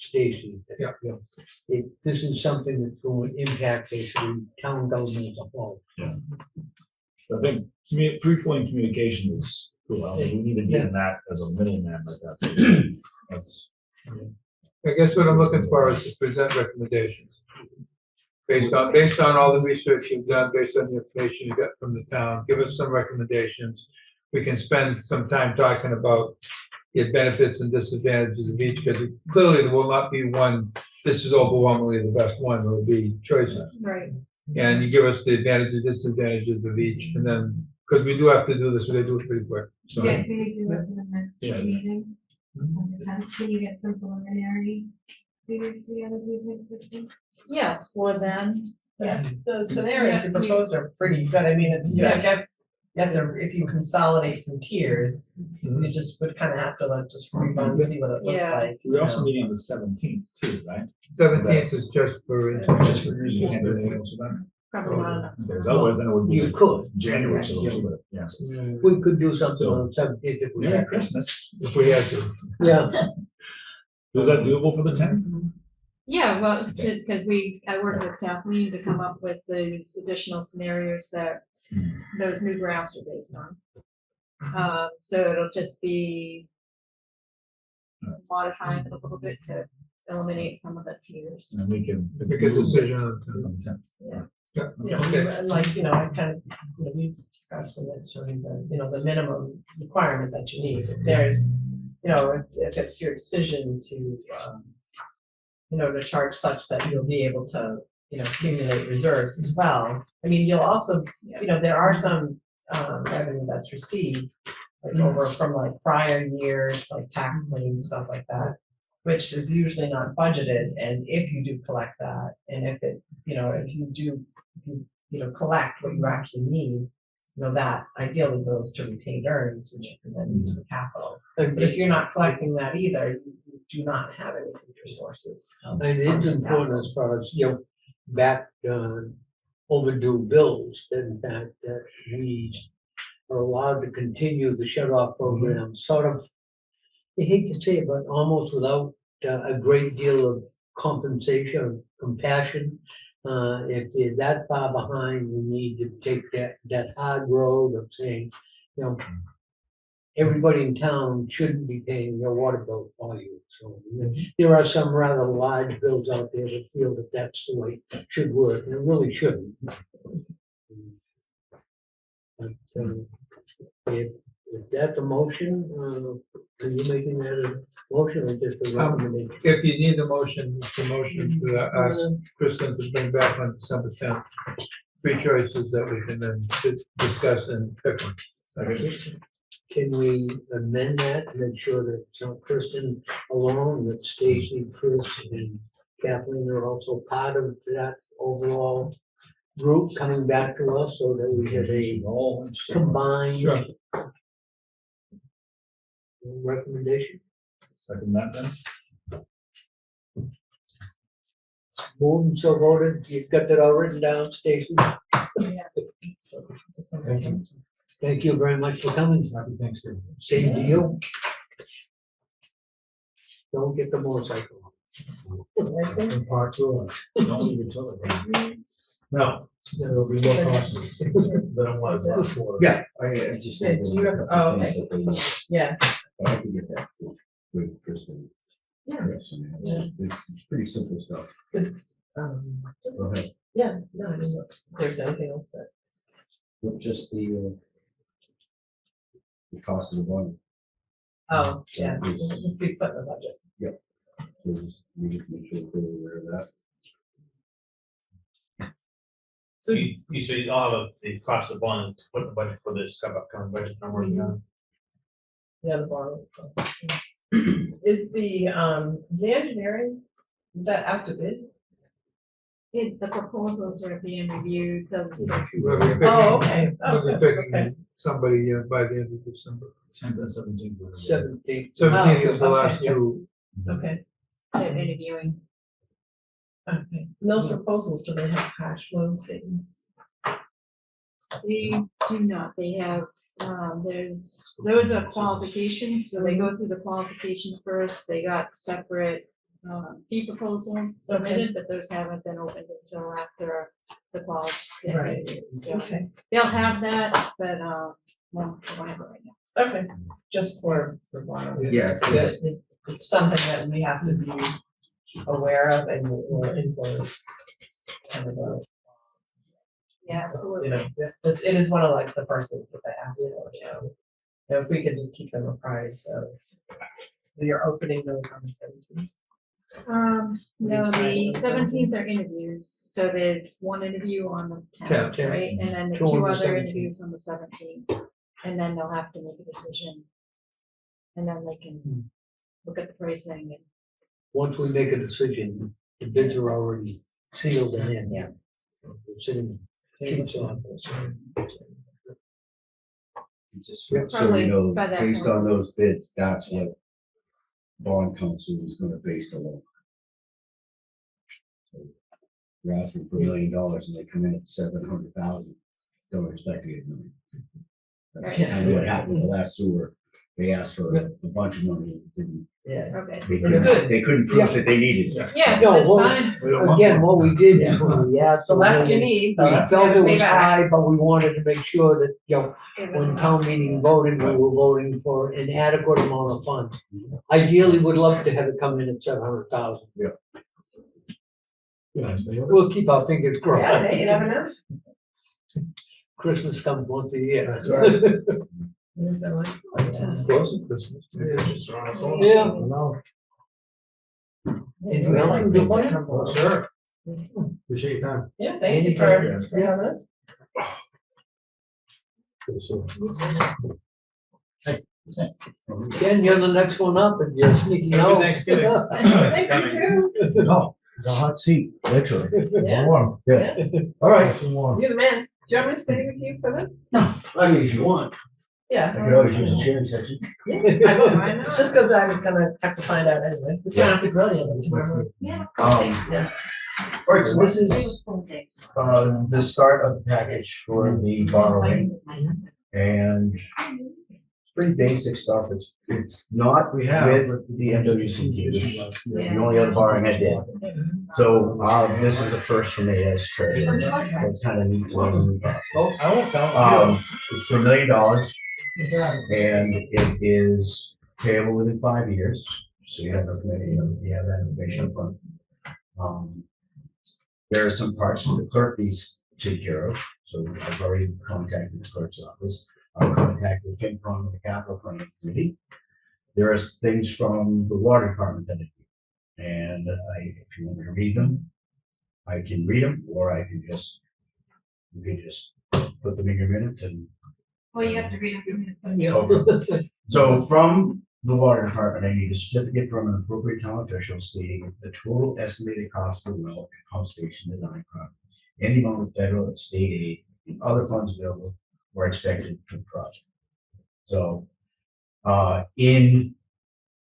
Stacy. Yeah. You know, this is something that's going to impact basically town government as a whole. Yeah. I think free flowing communication is cool. I mean, we need to be in that as a middleman like that. So that's. I guess what I'm looking for is to present recommendations. Based on all the research you've done, based on the information you got from the town, give us some recommendations. We can spend some time talking about the benefits and disadvantages of each, because clearly there will not be one, this is overwhelmingly the best one, there will be choices. Right. And you give us the advantages, disadvantages of each, and then, because we do have to do this, we gotta do it pretty quick, so. Yeah, can we do it for the next Yeah. meeting? December 10th? Can you get some preliminary figures together, do you think, Kristen? Yes, for then. Yes, the scenarios you proposed are pretty good. I mean, it's, I guess, you have to, if you consolidate some tiers, you just would kind of have to like just rerun and see what it looks Yeah. like. We're also meeting on the 17th too, right? 17th is just for. Just for you can't do anything else with that. Probably not enough. Because otherwise then it would be. You could. January, so we'll do it, yeah. We could do something on seventeenth if we Merry had to. Christmas. If we had to. Yeah, Is that doable for the 10th? Yeah, well, because I worked with Kathleen to come up with those additional scenarios that those new graphs are based on. So it'll just be modifying it a little bit to eliminate some of the tiers. And we can. Make a decision on On the 10th. Yeah, Okay. and like, I kind of, we've discussed in it, sort of the, the minimum requirement that you need. If there's, if it's your decision to, to charge such that you'll be able to, accumulate reserves as well. I mean, you'll also, there are some revenue that's received like over from like prior years, like tax lien, stuff like that, which is usually not budgeted. And if you do collect that, and if it, if you do, collect what you actually need, that ideally goes to retained earnings, which you can then use for capital. But if you're not collecting that either, you do not have any future sources. and it's important as far as, back overdue bills, that in fact, that we are allowed to continue the shut-off program, sort of, I hate to say it, but almost without a great deal of compensation, or compassion. If they're that far behind, we need to take that hard road of saying, everybody in town shouldn't be paying your water bill for you. So there are some rather large bills out there that feel that that's the way it should work, and it really shouldn't. But, if that's a motion, are you making that a motion or just a recommendation? If you need a motion, it's a motion to ask Kristen to bring back on December 10th. 3 choices that we can then discuss and pick one. Can we amend that and make sure that it's not Kristen alone, that Stacy, Chris, and Kathleen are also part of that overall group coming back to us so that we have a combined Sure. recommendation? Second that then. Moved and so voted. You've got that all written down, Stacy. Thank you very much for coming. Happy Thanksgiving. Same to you. Don't get the motorcycle. And part 2. Don't leave your toilet. No, it'll be more costly than it was last quarter. Yeah. I just. Yeah, do you have- oh, okay. Yeah. I can get that with Kristen. Yeah. Yes, I mean, it's pretty simple stuff. Go ahead. Yeah, no, I mean, if there's anything else that. Just the, the cost of the bond. Oh, yeah, That is- it'll be put in the budget. So just we need to make sure we're aware of that. So you said you all have the cost of bond, what the budget for this upcoming budget I'm working on. Yeah, the borrow. Is the engineering, is that out to bid? The proposals are being reviewed, We'll be picking- Oh, okay. We'll be Okay, picking okay. somebody by the end of December. 17. 17. 17th is the Oh, last okay. two. Okay, they're interviewing. okay. And those proposals, do they have cash flow statements? They do not, they have, those are qualifications, so they go through the qualifications first, they got separate fee proposals submitted, but those haven't been opened until after the qualification. So Okay, they'll have that, but, won't provide it right now. okay, just for borrow. Yeah. It's something that we have to be aware of and will influence. Kind of Yeah, absolutely. You know, it is one of like the first things that they ask for, so. If we can just keep them apprised of. You're opening those on the 17th. No, the Excited. 17th are interviews, so there's one interview on the 10th, 10th. right? And then the Two on two the other 17th. interviews on the 17th. And then they'll have to make a decision. And then they can look at the pricing and. Once we make a decision, the bids are already sealed and in. Yeah. It's in Chief's office. Just Yeah. so we Probably know, by that based point. on those bids, that's what bond council is gonna base the loan. So We're asking for $1 million and they come in at 700,000, don't expect to get $1 million. That's Right. kind of what happened with the last sewer, they asked for a bunch of money, and didn't, Yeah. Okay. they It's good. couldn't prove that they needed it. Yeah, No, that's well, fine. Again, what we did is when we asked. The for less you money, need, the We less you felt have it to pay was back. high, but we wanted to make sure that, It was when not- town meeting voted, we were voting for an adequate amount of funds. Ideally, would love to have it come in at 700,000. Yeah, so We'll keep our fingers crossed. Yeah, hey, you never know. Christmas comes once a year. That's right. You never know. close to Christmas. Maybe it's just around the corner. Yeah. I don't know. Anything else you can do? Oh, sure. Appreciate your time. Yeah, thank you for having us. Good to see you. Ken, you're the next one up if you're sneaking Happy out. Thanksgiving. Thank you too. No, the hot seat, literally. Yeah. Warm, yeah. All right. Nice and warm. You're the man. Do you want me to stay with you for this? I mean, if you want, I Yeah. could always use a sharing section. I know. Just because I'm gonna have to find out anyway. It's gonna have to grill you tomorrow. Yeah. Yeah. All right, so this is, the start of the package for the borrowing, and it's pretty basic stuff, it's not We have. with the MWCT, it's the only other borrowing I did. So, this is the first for me as treasurer, so it's kind of neat to learn. Oh, I won't count. It's for $1 million, and it is payable within 5 years, so you have you have that information up front. There are some parts that the clerk needs to take care of, so I've already contacted the clerk's office. I've contacted FinCom and the capital planning committee. There are things from the water department that I do, and if you want me to read them, I can read them, or I can just, you can just put them in your minutes and Well, you have to read them. Yeah. so from the water department, I need a certificate from an appropriate town official stating the total estimated cost of the well and pump station design project, any amount of federal and state aid and other funds available or expected for the project. So, in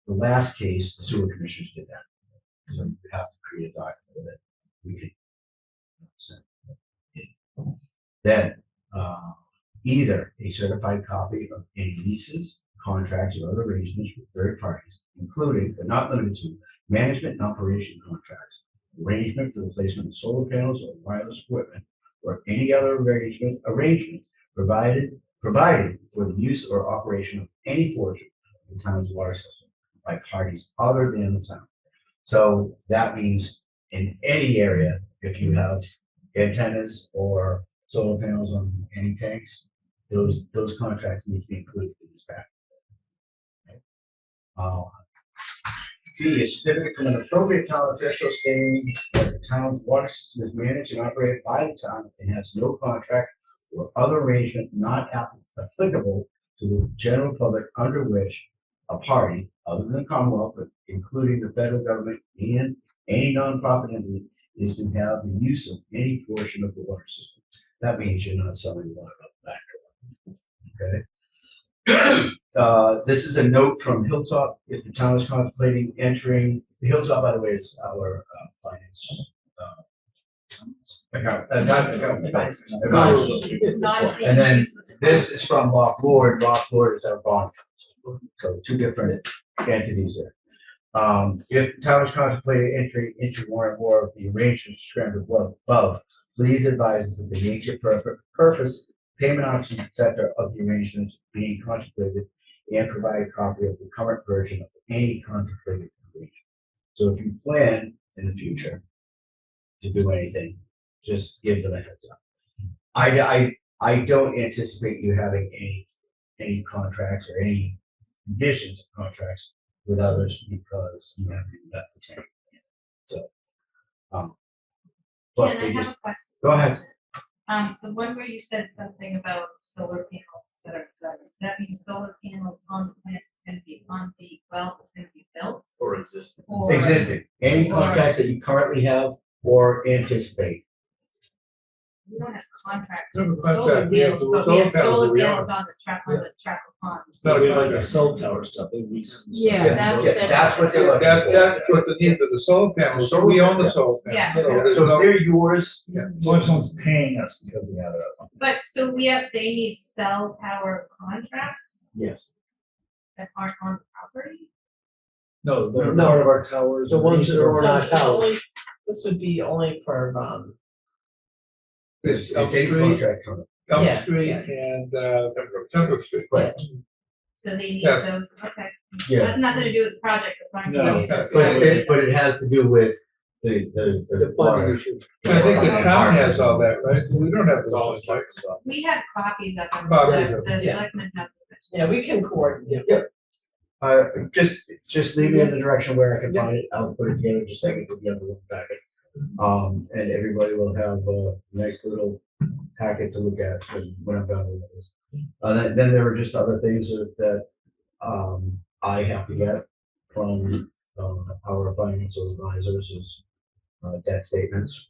the last case, the sewer commissioners did that. So you have to create a document that we could send. Then, either a certified copy of any leases, contracts, or other arrangements with third parties, including but not limited to management and operation contracts, arrangement for the placement of solar panels or wireless equipment, or any other arrangement provided for the use or operation of any portion of the town's water system by parties other than the town. So that means in any area, if you have antennas or solar panels on any tanks, those contracts need to be included in this package. B, a certificate from an appropriate town official stating that the town's water system is managed and operated by the town and has no contract or other arrangement not applicable to the general public under which a party, other than the Commonwealth, but including the federal government and any nonprofit entity, is to have the use of any portion of the water system. That means you're not selling water out the back door. Okay. This is a note from Hilltop. If the town is contemplating entering, the Hilltop, by the way, is our finance. Advisors. And then this is from Lock Lord. Lock Lord is our bond counsel. So two different entities there. If the town is contemplating entering into one or more of the arrangements described above, please advise us of the nature, purpose, payment options, etc. of the arrangements being contemplated and provide a copy of the current version of any contemplated arrangement. So if you plan in the future to do anything, just give them a heads up. I don't anticipate you having any contracts or any conditions of contracts with others because you haven't even got the tank. So, but Can I they have just, a question? go ahead. The one where you said something about solar panels, et cetera, does that mean solar panels on the plant is gonna be on the well, it's gonna be built? Or existing. Or- Existing, any Or- contracts that you currently have or anticipate. We don't have contracts. We have a with solar contract, we have panels, the but we have solar panels, solar we panels are. on the track pond. Not We a have like the contract. cell tower stuff, they lease. and stuff. Yeah, that's Yeah, that's what they're looking for. That's what the need for the solar panels, so we own the solar Yeah. panels. So there's So if no- they're yours, So if someone's paying us because we have it up. But, so they need cell tower contracts yes. that aren't on the property? No, they're No. part of our towers. The ones that are on our It's tower. only- This would be only for, This It's Elm a Street, contract coming. Elm Yeah, Street yeah. and Pembroke Street. Right. So they need Yeah. those, okay. Yeah. Has nothing to do with the project, as long as No. we use this. But it has to do with the The water. funding issue. I think the town has all that, right? We don't have It's all those. stuff, so. We have copies of them, Copies of the them, yeah. selectmen have them. yeah, we can coordinate. Just leave me in the direction where I can find it. I'll put it together just so I can put together the packet. And everybody will have a nice little packet to look at when I'm done with this. Then there are just other things that I have to get from our financial advisors is debt statements,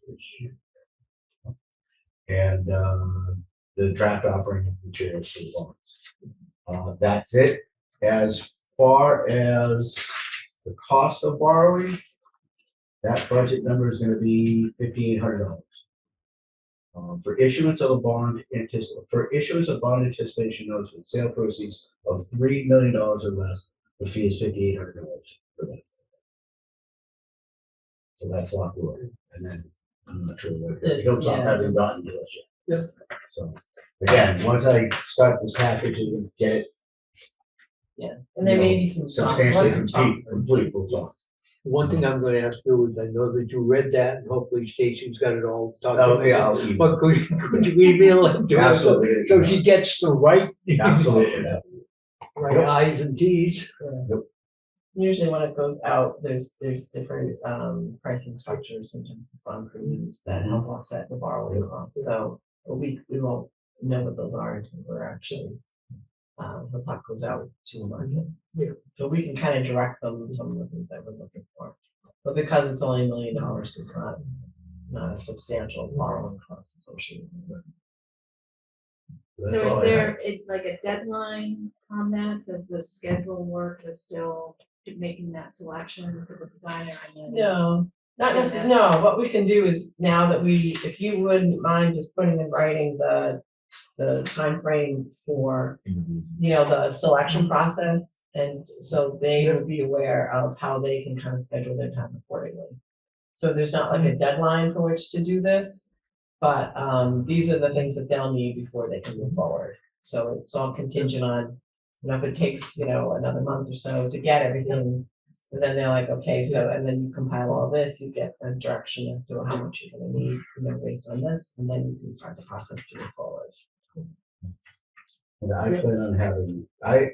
and the draft offering materials for the bonds. That's it. As far as the cost of borrowing, that budget number is going to be $5,800. For issuance of bond anticipation notes with sale proceeds of $3 million or less, the fee is $5,800 for that. So that's a lot more. And then I'm not sure what Hilltop Yeah. hasn't gotten to us yet. So again, once I start this package and get it And there may be some. substantially one from complete, we'll talk. One thing I'm gonna ask you is, I know that you read that, and hopefully Stacy's got it all Oh, documented. yeah, I'll email. But could you email it to her so, Absolutely. so she gets the right, Absolutely. right I's and T's? Usually when it goes out, there's different pricing structures, sometimes it's bond premiums that help offset the borrowing costs, so we won't know what those are until we're actually the talk goes out to the market. Yeah. So we can kind of direct them to some of the things that we're looking for. But because it's only $1 million, it's not a substantial borrowing cost associated with it. That's So all is I there have. like a deadline on that? Does the schedule work is still making that selection for the designer and then? No, not necessarily, no, what we can do is now that if you wouldn't mind just putting in writing the timeframe for, the selection process. And so they will be aware of how they can kind of schedule their time accordingly. So there's not like a deadline for which to do this, but these are the things that they'll need before they can move forward. So it's all contingent on, if it takes, another month or so to get everything, and then they're like, okay, so, and then you compile all this, you get a direction as to how much you're gonna need, based on this, and then you can start the process to move forward. And I plan on having, I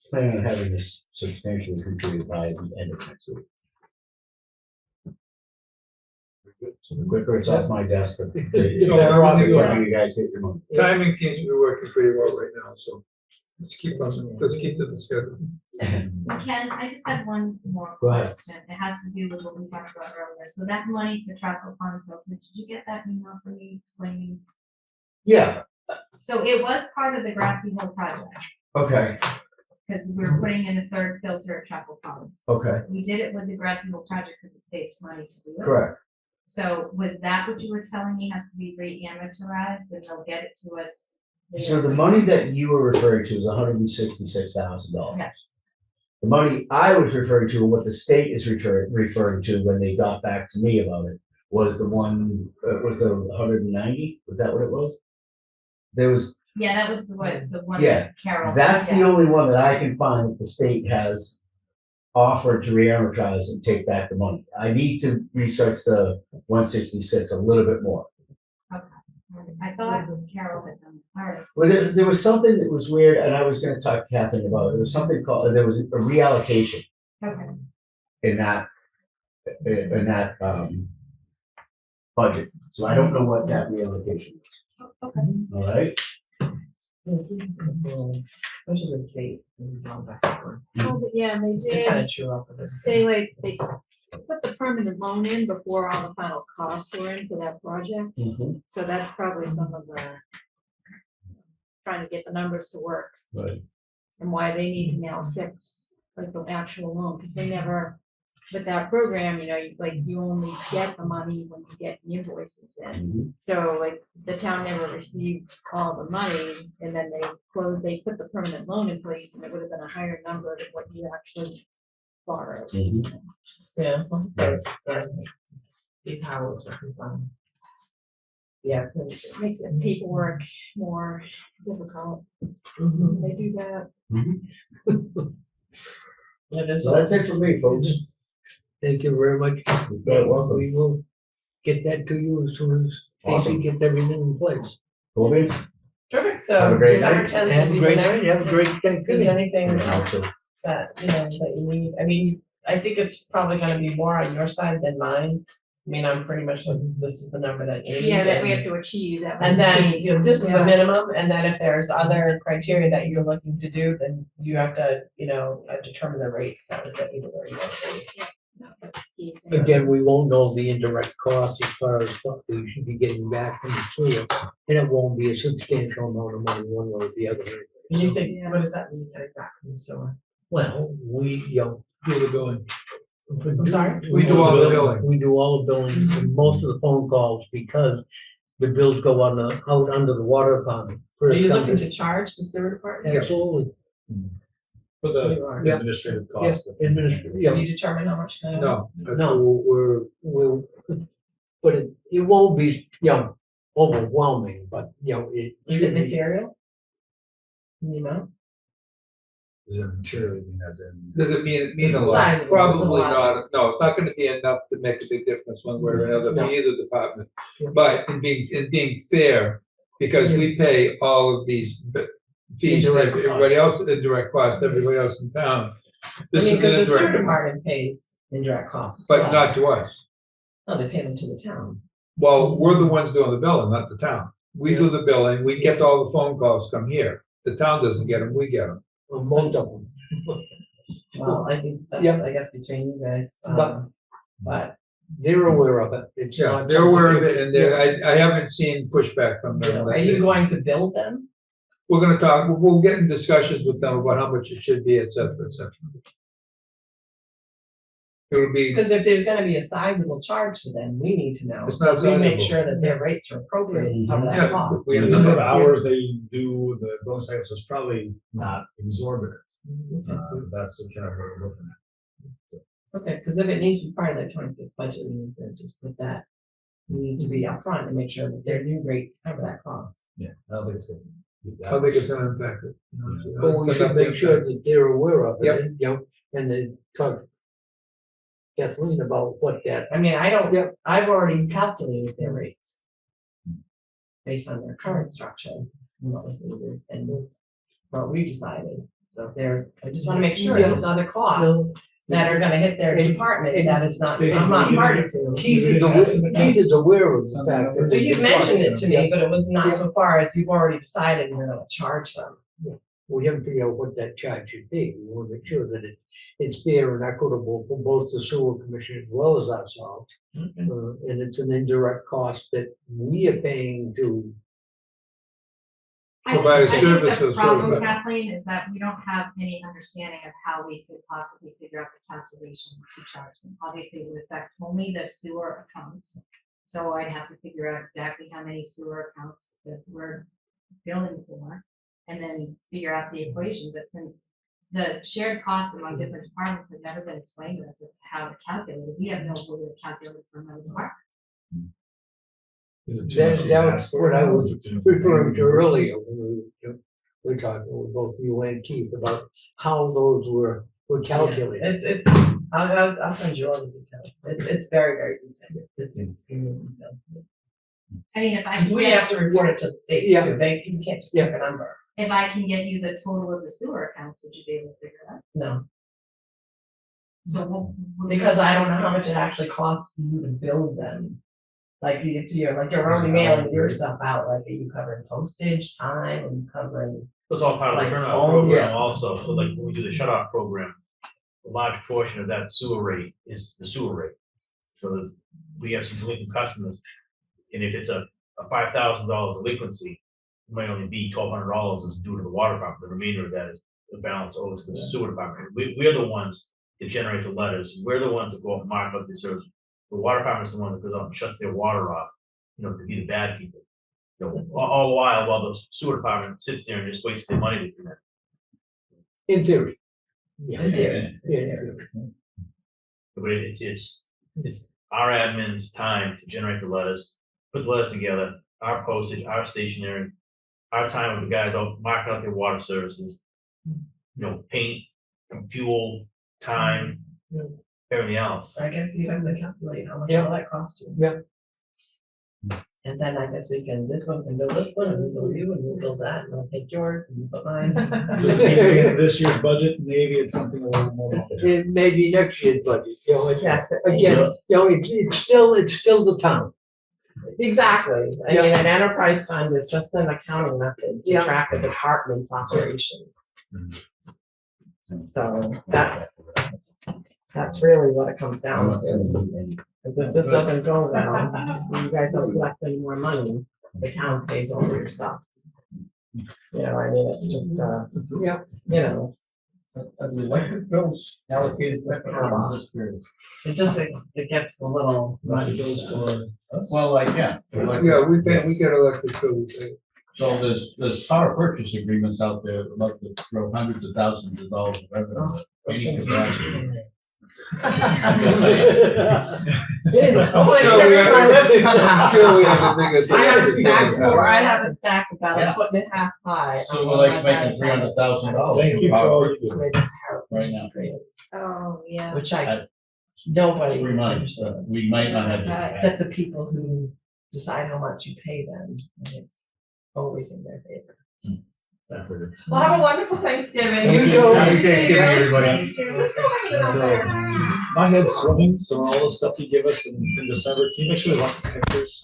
plan on having this substantially completed by the end of next week. So the quicker it's off my desk, the better off the quicker you guys get your money. Timing seems to be working pretty well right now, so let's keep to the schedule. Ken, I just had one more Go ahead. question. It has to do with what we talked about earlier. So that money for travel fund filter, did you get that email from me explaining? Yeah, So it was part of the Grassy Hill project, okay, because we were putting in a third filter at Chapel Farms. okay, We did it with the Grassy Hill project because it saved money to do it. correct. So was that what you were telling me has to be re-amortized and they'll get it to us? So the money that you were referring to is $166,000. Yes. The money I was referring to, and what the state is referring to when they got back to me about it, was the one, was the 190? Was that what it was? There was, Yeah, that was the one Yeah, that Carol. that's the yeah. only one that I can find that the state has offered to re-amortize and take back the money. I need to research the 166 a little bit more. I thought Carol had done, all right. Well, there was something that was weird, and I was gonna talk to Catherine about it. There was something called, there was a reallocation Okay. in that, budget. So I don't know what that reallocation is. Okay. All right? Which is a state. Oh, but yeah, they Just to kind did, of chew up with it. they put the permanent loan in before all the final costs were in for that project. Mhm. So that's probably some of the, trying to get the numbers to work Right. and why they need to now fix like the actual loan, because they never, with that program, you know, you only get the money when you get the invoices in. Mhm. So like the town never received all the money and then they put the permanent loan in place and it would have been a higher number than what you actually borrowed. Mhm. Yeah. Okay. Steve Howell's reconciling. Yeah, so It makes it paperwork more difficult. Mhm. They do that. Yeah, there's So that's it for me, folks. Thank you very much. You're very welcome. We will get that to you as soon as Awesome. Casey gets everything in place. Cool beans? Terrific, Have a so great December night. 10th Have will a be great the night, next. have a great If there's Thanksgiving. anything Yeah, else also. that, that you need, I mean, I think it's probably gonna be more on your side than mine. I mean, I'm pretty much like, this is the number that you need. Yeah, that we and- have to achieve that. was And the then, key. this is the Yeah. minimum, and then if there's other criteria that you're looking to do, then you have to, determine the rates that would get you to where you want to be. No, that's key. Again, we won't know the indirect costs as far as stuff that you should be getting back from the sewer. And it won't be a substantial amount of money one way or the other. And you say, what does that mean, getting back from the sewer? Well, we, Do the billing. I'm sorry? We do all the billing. We do all the billing and most of the phone calls because the bills go out under the water department. Are First you come looking to- to charge the sewer department? Absolutely. For the You are. Yeah. administrative Yes, cost. administrative, So yeah. you determine how much the. No. No, we'll, but it won't be, overwhelming, but, it. Is should it be- material? The amount? Is it materially mean as in? Does it mean a lot? Sizable, it's a Probably lot. not, no, it's not gonna be enough to make a big difference one way or another for No. either department. Yeah. But in being fair, because we pay all of these fees, to Indirect cost. everybody else, indirect cost, everybody else in town. I This mean, is an because the sewer indirect, department pays indirect costs. as but well. not to us. No, they pay them to the town. Well, we're the ones doing the billing, not the town. We do the billing, we get all the phone calls come here. The town doesn't get them, we get them. Most of them. Well, I think that's, Yeah. I guess, between you guys, But- but, They're aware of it. It's Yeah, not they're aware of something- it, and I haven't seen pushback from them. are you going to bill them? We're gonna talk, we'll get in discussions with them about how much it should be, et cetera, et cetera. It'll be, Because if there's gonna be a sizable charge to them, we need to know, It's so not we make sizable. sure that their rates are appropriate and cover Yeah, that cost. we The understand. number of hours they do the billing cycles is probably not exorbitant. That's the kind of what we're looking at. Okay, because if it needs to be part of their 26 budget, we need to just put that, we need to be upfront and make sure that their new rates cover that cost. Yeah, I don't think it's gonna be that I think it's much. gonna impact it. But we should make sure that they're aware of Yep. it, and then talk to Kathleen about what that. I mean, Yep. I've already calculated their rates based on their current structure and what was needed, and what we decided. So if there's, I just wanna make sure there's other costs that are gonna hit their department, that is not, I'm not party to. Keith is aware of the fact that. So you've mentioned it to me, but it was not so far as you've already decided you're gonna charge them. We haven't figured out what that charge should be. We want to make sure that it's fair and equitable for both the sewer commission as well as ourselves. And it's an indirect cost that we are paying to. Provide a I think service the of problem, sort of- Kathleen, is that we don't have any understanding of how we could possibly figure out the calculation to charge them. Obviously, it would affect only the sewer accounts. So I'd have to figure out exactly how many sewer accounts that we're billing for, and then figure out the equation. But since the shared costs among different departments have never been explained to us as to how to calculate it, we have no way to calculate it for another department. Is it too much to That's ask for? what I was Is it too much referring to for- earlier when we were talking with both you and Keith about how those were calculated. It's, I'll send you all the details. It's very, very detailed. It's extremely detailed. I mean, if I Because can we get, have to report it to the state Yeah. too. You can't just pick a number. if I can get you the total of the sewer accounts, would you be able to figure it out? No, So we'll. because I don't know how much it actually costs for you to build them. Like you're already mailing your stuff out, like are you covering postage, time, and you covering, It's all part of Like the turnout phone, program yes. also, so like when we do the shut off program, a large portion of that sewer rate is the sewer rate. So that we have some delinquent customers, and if it's a $5,000 delinquency, it might only be $1,200 is due to the water department, the remainder of that is the balance owed to the sewer department. We're the ones that generate the letters, we're the ones that go up and mark up the service. The water department's the one that goes out and shuts their water off, to be the bad people. So all the while the sewer department sits there and just wastes their money to do that. In theory. in theory. Yeah. But it's our admin's time to generate the letters, put the letters together, our postage, our stationery, our time with the guys out marking out their water services, paint, fuel, time, everything else. I guess you have to calculate how much Yeah. all that costs you. Yeah. And then I guess this one can build this one, and we'll build you, and we'll build that, and I'll take yours, and you put mine. Maybe in this year's budget, maybe it's something a little more. It may be next year's budget, Yes, again, it's still the town. exactly. I mean, an enterprise fund is just an accounting method to Yeah. track a department's operations. So that's really what it comes down to. Because if this doesn't go well, you guys don't collect any more money, the town pays all your stuff. I mean, it's just, Bills allocated It's just kind of it gets a little muddy. Well, yeah. Yeah, we get elected, so we pay. So there's power purchase agreements out there about to throw hundreds of thousands of dollars of revenue. We need to grasp. I'm just saying. Hopefully Sure, we have- my lips come I'm out. sure we have a bigger. I have a stack about a foot and a half high. Silver Lake's making $300,000. Thank you for all you do. Right now. Oh, yeah. Which nobody. We might, we might not have. to- Except the people who decide how much you pay them, and it's always in their favor. Well, have a wonderful Thanksgiving. Thank you. too. Happy See you. Thanksgiving, everybody. Let's go hang out So, there. my head's swimming, so all the stuff you give us in December, can you make sure we want some pictures?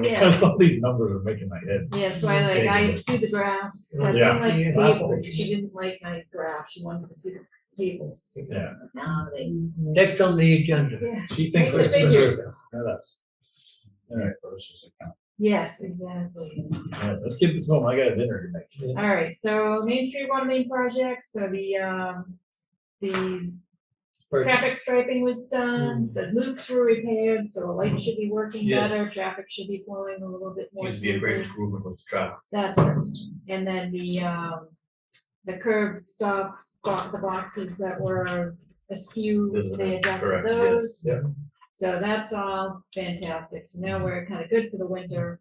Because some of these numbers are making my head. Yeah, that's why I do the graphs. I Yeah. didn't like Yeah, tables. that's- She didn't like my graph. She wanted to see the tables. Yeah. Now they. Next on the agenda. Yeah. She thinks Make it's the figures. figures. Yeah, that's. All right, versus account. Yes, exactly. All right, let's get this moment. I got a dinner to make. All right, so Main Street water main project, so the traffic striping was done, the loops were repaired, so the lights should be working Yes. better, traffic should be flowing a little bit more Seems to be a great smoothly. improvement with the traffic. That's it. And then the curb stops, the boxes that were askew, Those are they adjusted correct, yes. those. Yeah. So that's all fantastic. So now we're kind of good for the winter.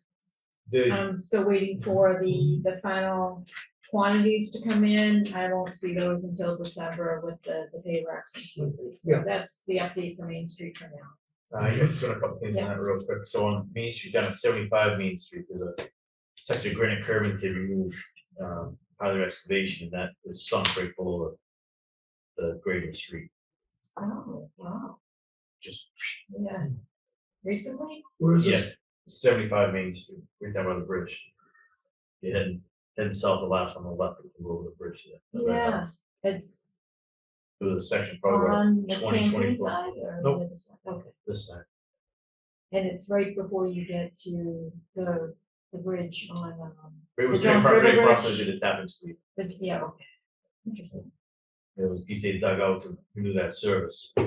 The, I'm still waiting for the final quantities to come in. I won't see those until December with the pay references. So Yeah. that's the update for Main Street for now. I just got a couple things on that real quick. So on Main Street, down at 75 Main Street, there's a section of granite curbing to be removed. part of their excavation, and that is sunk right below the grade of the street, Oh, wow, just, yeah. Recently? Where is yeah, this? 75 Main Street, right down by the bridge. You heading south, the last one on the left, if you go over the bridge there. that red Yeah. house. It's Through the section, probably about on the 20, Camden 24. side or Nope. the other side? Okay, this side. and it's right before you get to the bridge on, It was The Jones right River across Bridge? where they did the tapping sleeve. yeah, okay, interesting. There was a piece they dug out to renew that service. I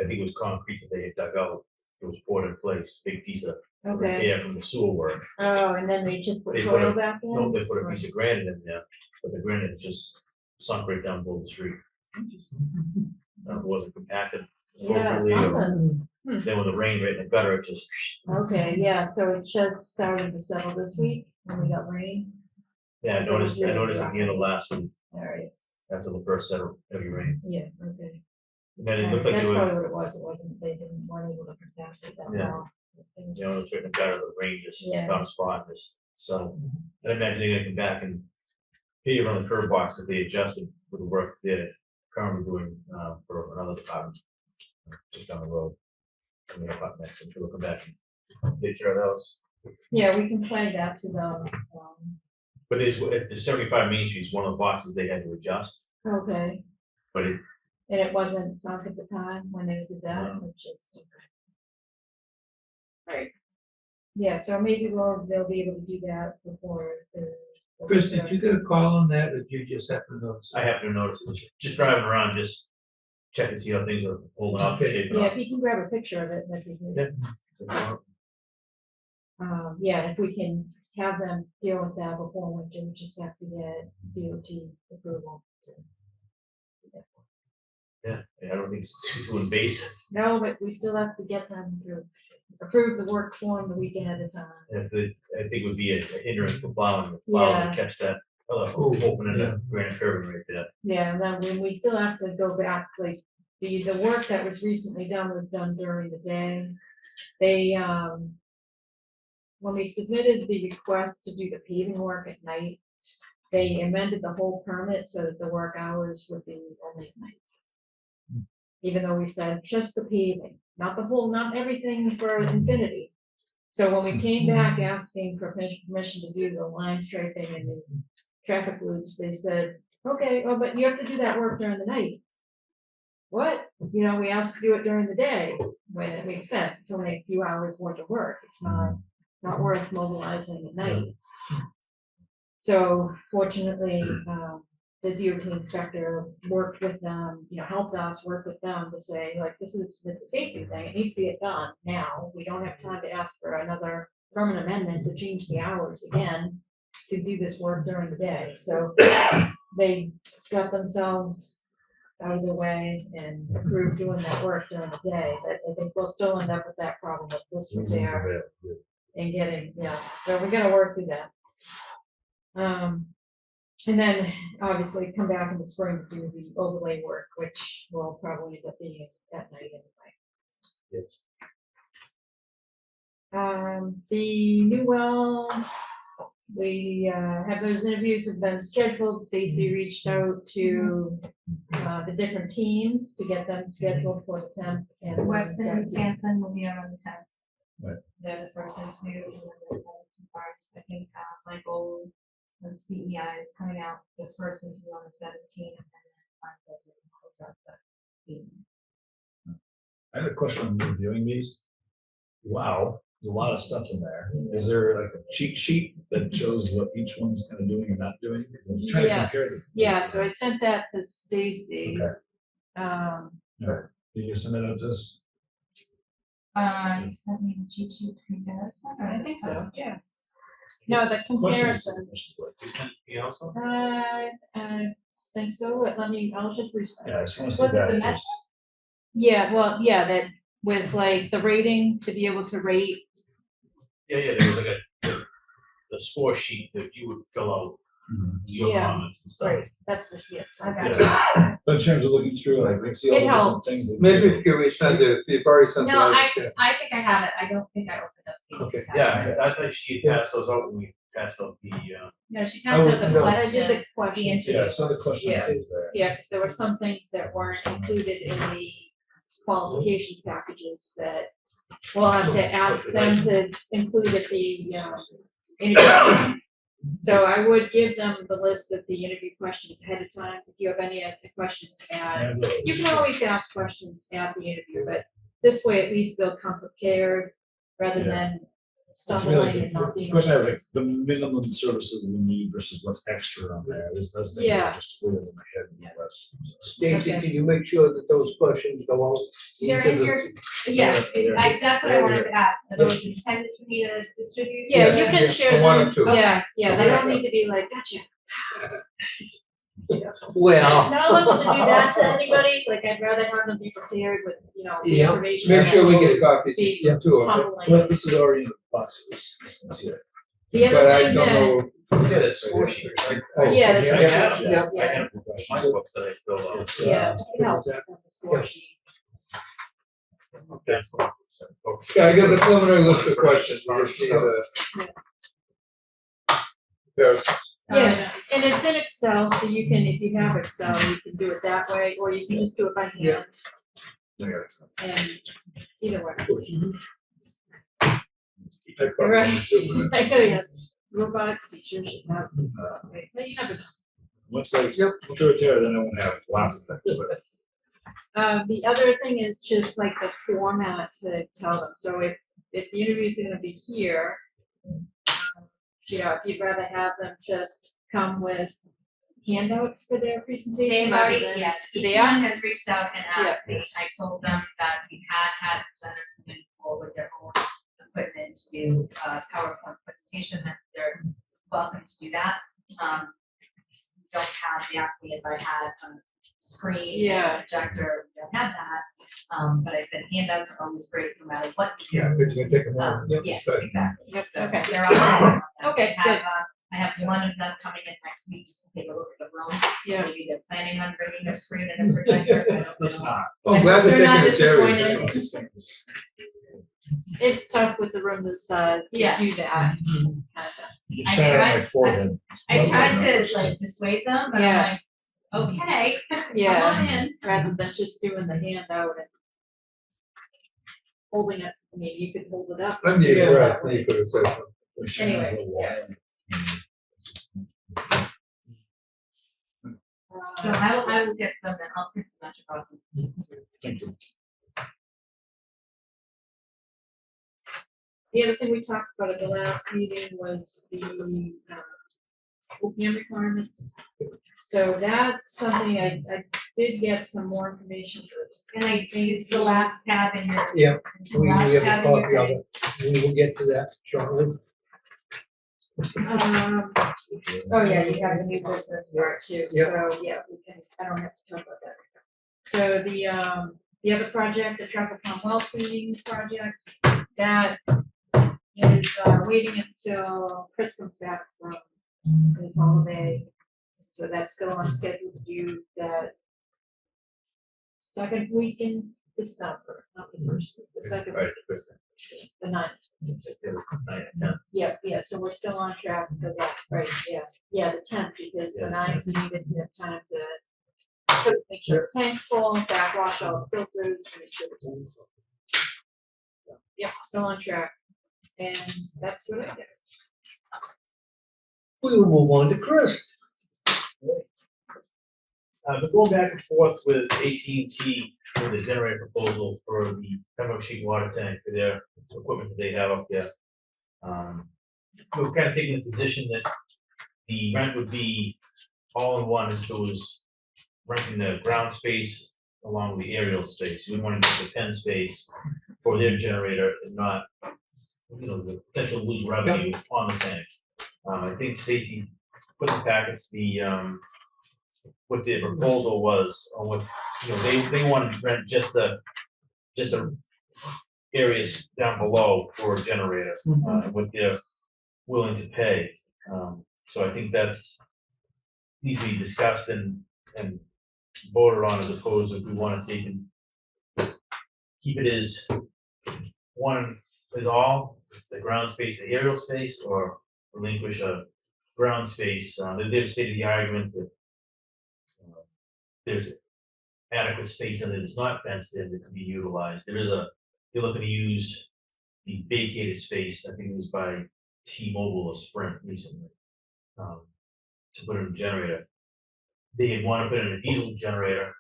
think it was concrete that they had dug out. It was poured in place, big piece of Okay, repair from the sewer work. oh, and then they just put They put soil a- back in? No, they put a piece of granite in there, but the granite just sunk right down below the street. It wasn't compacted. Yeah, appropriately, or- something, Then with the rain right in the gutter, it just, okay, yeah, so it just started to settle this week when we got rain, yeah, I So it noticed was really at the end of last week, alright, after the first set of heavy rain. yeah, okay. And then it Alright, looked like that's it probably was, what it was, it wasn't, they weren't able to compact it that Yeah. well. you know, it was right in the gutter, the rain just Yeah. found a spot, and just, so. I imagine they're gonna come back and pave on the curb box that they adjusted for the work they're currently doing, for another department. Just down the road. Coming up next, I'm sure we'll come back and take care of those. Yeah, we can play that to them, But the 75 Main Street is one of the boxes they had to adjust, okay, but it, and it wasn't sunk at the time when they did that, No. which is. Right. Yeah, so maybe they'll be able to do that before the. Chris, did you get a call on that, or did you just happen to notice? I happen to notice, it. Just driving around, just check to see how things are holding up, Okay. shaping Yeah, up. if you can grab a picture of it, that'd be good. Yeah. Yeah, if we can have them deal with that before winter, we just have to get DOT approval. Yeah, I don't think it's too invasive. No, but we still have to get them to approve the work form the week ahead of time. I think it would be a hindrance for plowing, the plow Yeah. would catch that, Oh, opening yeah. the granite curving right there. Yeah, and then we still have to go back, like, the work that was recently done was done during the day. They, when we submitted the request to do the paving work at night, they amended the whole permit so that the work hours would be only at night. Even though we said just the paving, not the whole, not everything for infinity. So when we came back asking for permission to do the line striping and the traffic loops, they said, okay, oh, but you have to do that work during the night. What? You know, we asked to do it during the day, when it makes sense, it's only a few hours worth of work, it's not worth mobilizing at night. So fortunately, the DOT inspector worked with them, you know, helped us work with them to say, like, it's a safety thing, it needs to get done now. We don't have time to ask for another permanent amendment to change the hours again to do this work during the day. So they got themselves out of the way and approved doing that work during the day, but I think we'll still end up with that problem of this repair and getting, yeah, so we're gonna work through that. And then obviously come back in the spring to do the overlay work, which will probably end up being at night anyway. Yes. The new well, we have those interviews have been scheduled. Stacy reached out to the different teams to get them scheduled for the 10th. And Weston and 17th. Sampson will be out on the 10th. Right. They're the first interview, and then the other two parts, I think, Michael from CEI is coming out, the first interview on the 17th, and then budget close out the meeting. I had a question on reviewing these. Wow, there's a lot of stuff in there. Is there like a cheat sheet that shows what each one's kind of doing or not doing? Because I'm trying to compare Yes, the. yeah, so I sent that to Stacy. Okay. Did you send it out to us? You sent me the cheat sheet comparison, or? I think so, yeah. No, the Questions? comparison, You sent it to me also? I think so, but I'll just resend. Yeah, I just want to see Was it that. the because- Yeah, well, yeah, that with like the rating, to be able to rate, Yeah, there was like the score sheet that you would fill out, your Yeah. comments and stuff. right, that's the, yes, I got it. Yeah. But in terms of looking through, like, let's see all It the different helps. things. that Maybe you if you could resend it, if you've already sent it. No, out, I just, think I have it, I don't think I opened up. the Okay. attachment. Yeah, I thought she had passed those out when we pass out the, No, she I passed would- out the no. I did the questions, the questions. interest. Yeah, so the question Yeah. is there. Yeah, because there were some things that weren't included in the qualifications packages that we'll have to ask them to include at the, interview. So I would give them the list of the interview questions ahead of time, if you have any other questions to add. And those. You can always ask questions at the interview, but this way at least they'll come prepared rather Yeah. than It's really stumbling the and not being. question is like the minimum services we need versus what's extra on there. This doesn't Yeah. just weird in my head more or less. Stacy, Okay. can you make sure that those questions go out? They're into in the- your, yes, that's what I wanted to ask, are those intended for me to distribute? Yeah, you Yeah, can yeah, share I want them, them to. yeah, yeah, they Okay. don't need to be like, gotcha. Well, Not looking to do that to anybody, like I'd rather have them be prepared with, the Yeah. information. Make sure we that get copies Be too of it. humbling. Well, this is already in the box, this one's here. The But other I thing don't that, know. yeah, the score sheet, right? Oh, yeah, the Yeah, direct- I have, yeah. I have my books that I filled out. It's, yeah, it helps what's on the score sheet. That's- Yeah, I got the preliminary list of questions, we just need comparisons. Yeah, and it's in Excel, so you can, if you have Excel, you can do it that way, or you can just do it by Yeah. hand, I got it. and either way. I probably Right. do it. I know, yes, robotics teachers should have, but you never know. Once I retire, then I won't have lots of things, but The other thing is just like the format to tell them, so if the interview's gonna be here, if you'd rather have them just come with handouts for their presentation. They've rather already, than- yes, Did each they one ask? has reached out and asked me, Yes. I told them that we had presenters come in with their own equipment to do PowerPoint presentation, and they're welcome to do that. They asked me if I had a screen, Yeah. projector, we don't have that. But I said handouts are always great no matter what. Yeah, it's gonna take a while. Yes, But- exactly. Yep, So okay. they're all on that. Okay, I have one of them coming in next week just to take a look at the room. Yeah. Maybe they're planning on bringing a screen and a projector. I don't that's know. not. Oh, I'm glad they're They're not taking it serious. disappointed. It's just like this. It's tough with the room this size to Yeah. do that kind of thing. You I shine it on my tried- forehead. I tried to like dissuade them, but Yeah. I'm like, okay, come Yeah. on in. Rather than just doing the handout and holding it, I mean, you could hold it up. and Under see your it breath, that way. you could have said something. You shine it on Anyway, the wall. So I will get them and I'll print a bunch of them. Thank you. The other thing we talked about at the last meeting was the OPM requirements. So that's something I did get some more information. So it's- And I think it's the last tab in your. Yeah, it's the we last have tab a in your copy of thing. it. We will get to that shortly. Oh, yeah, you have the new business part too, Yeah. so, yeah, we can, I don't have to talk about that. So the other project, the traffic on well cleaning project, that is waiting until Chris comes back from his holiday. So that's still on schedule to do that second week in December, not the first week, the second week in December, so the 9th. Yeah, so we're still on track for that, right, yeah, the 10th, because the 9th, we needed to have time to make sure the tank's full, backwash all the filters, make sure the tank's full. So, yeah, still on track, and that's what I did. We will move on to Chris. Been going back and forth with AT&T for the generator proposal for the Pembroke Sheet Water Tank for their equipment that they have up there. We've kind of taken the position that the rent would be all in one as if it was renting the ground space along with the aerial space. We want to get the pen space for their generator and not, the potential to lose revenue on the tank. I think Stacy put in the packets what the proposal was on what, they wanted to rent just a areas down below for a generator, what they're willing to pay. So I think that's needs to be discussed and voted on as opposed to if we want to take and keep it as one is all, the ground space, the aerial space, or relinquish a ground space. They've stated the argument that there's adequate space and that it's not fenced in that can be utilized. They're looking to use the vacated space, I think it was by T-Mobile or Sprint recently, to put in a generator. They want to put in a diesel generator.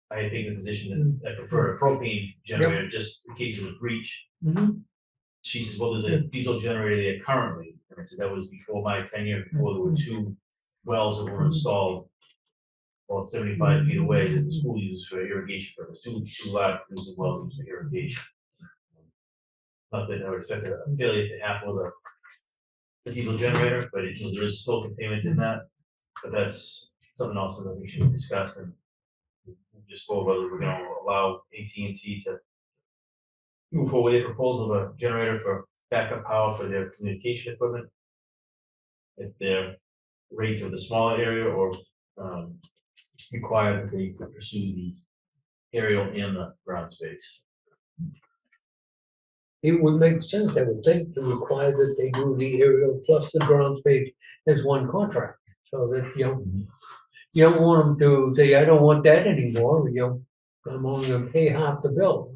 I think the position that I prefer a propane generator just in case of a breach. She says, well, there's a diesel generator there currently. And I said, that was before my tenure, before there were 2 wells that were installed about 75 feet away that the school uses for irrigation purposes, two large producing wells used for irrigation. Not that I would expect a failure to happen with a diesel generator, but there is still containment in that. But that's something else that we should be discussed and just go whether we're gonna allow AT&T to move forward with a proposal of a generator for backup power for their communication equipment. If their rates of the smaller area or require that they pursue the aerial and the ground space. It would make sense, I would think, to require that they do the aerial plus the ground space as one contract. So that, you don't want them to say, I don't want that anymore, I'm only gonna pay half the bill,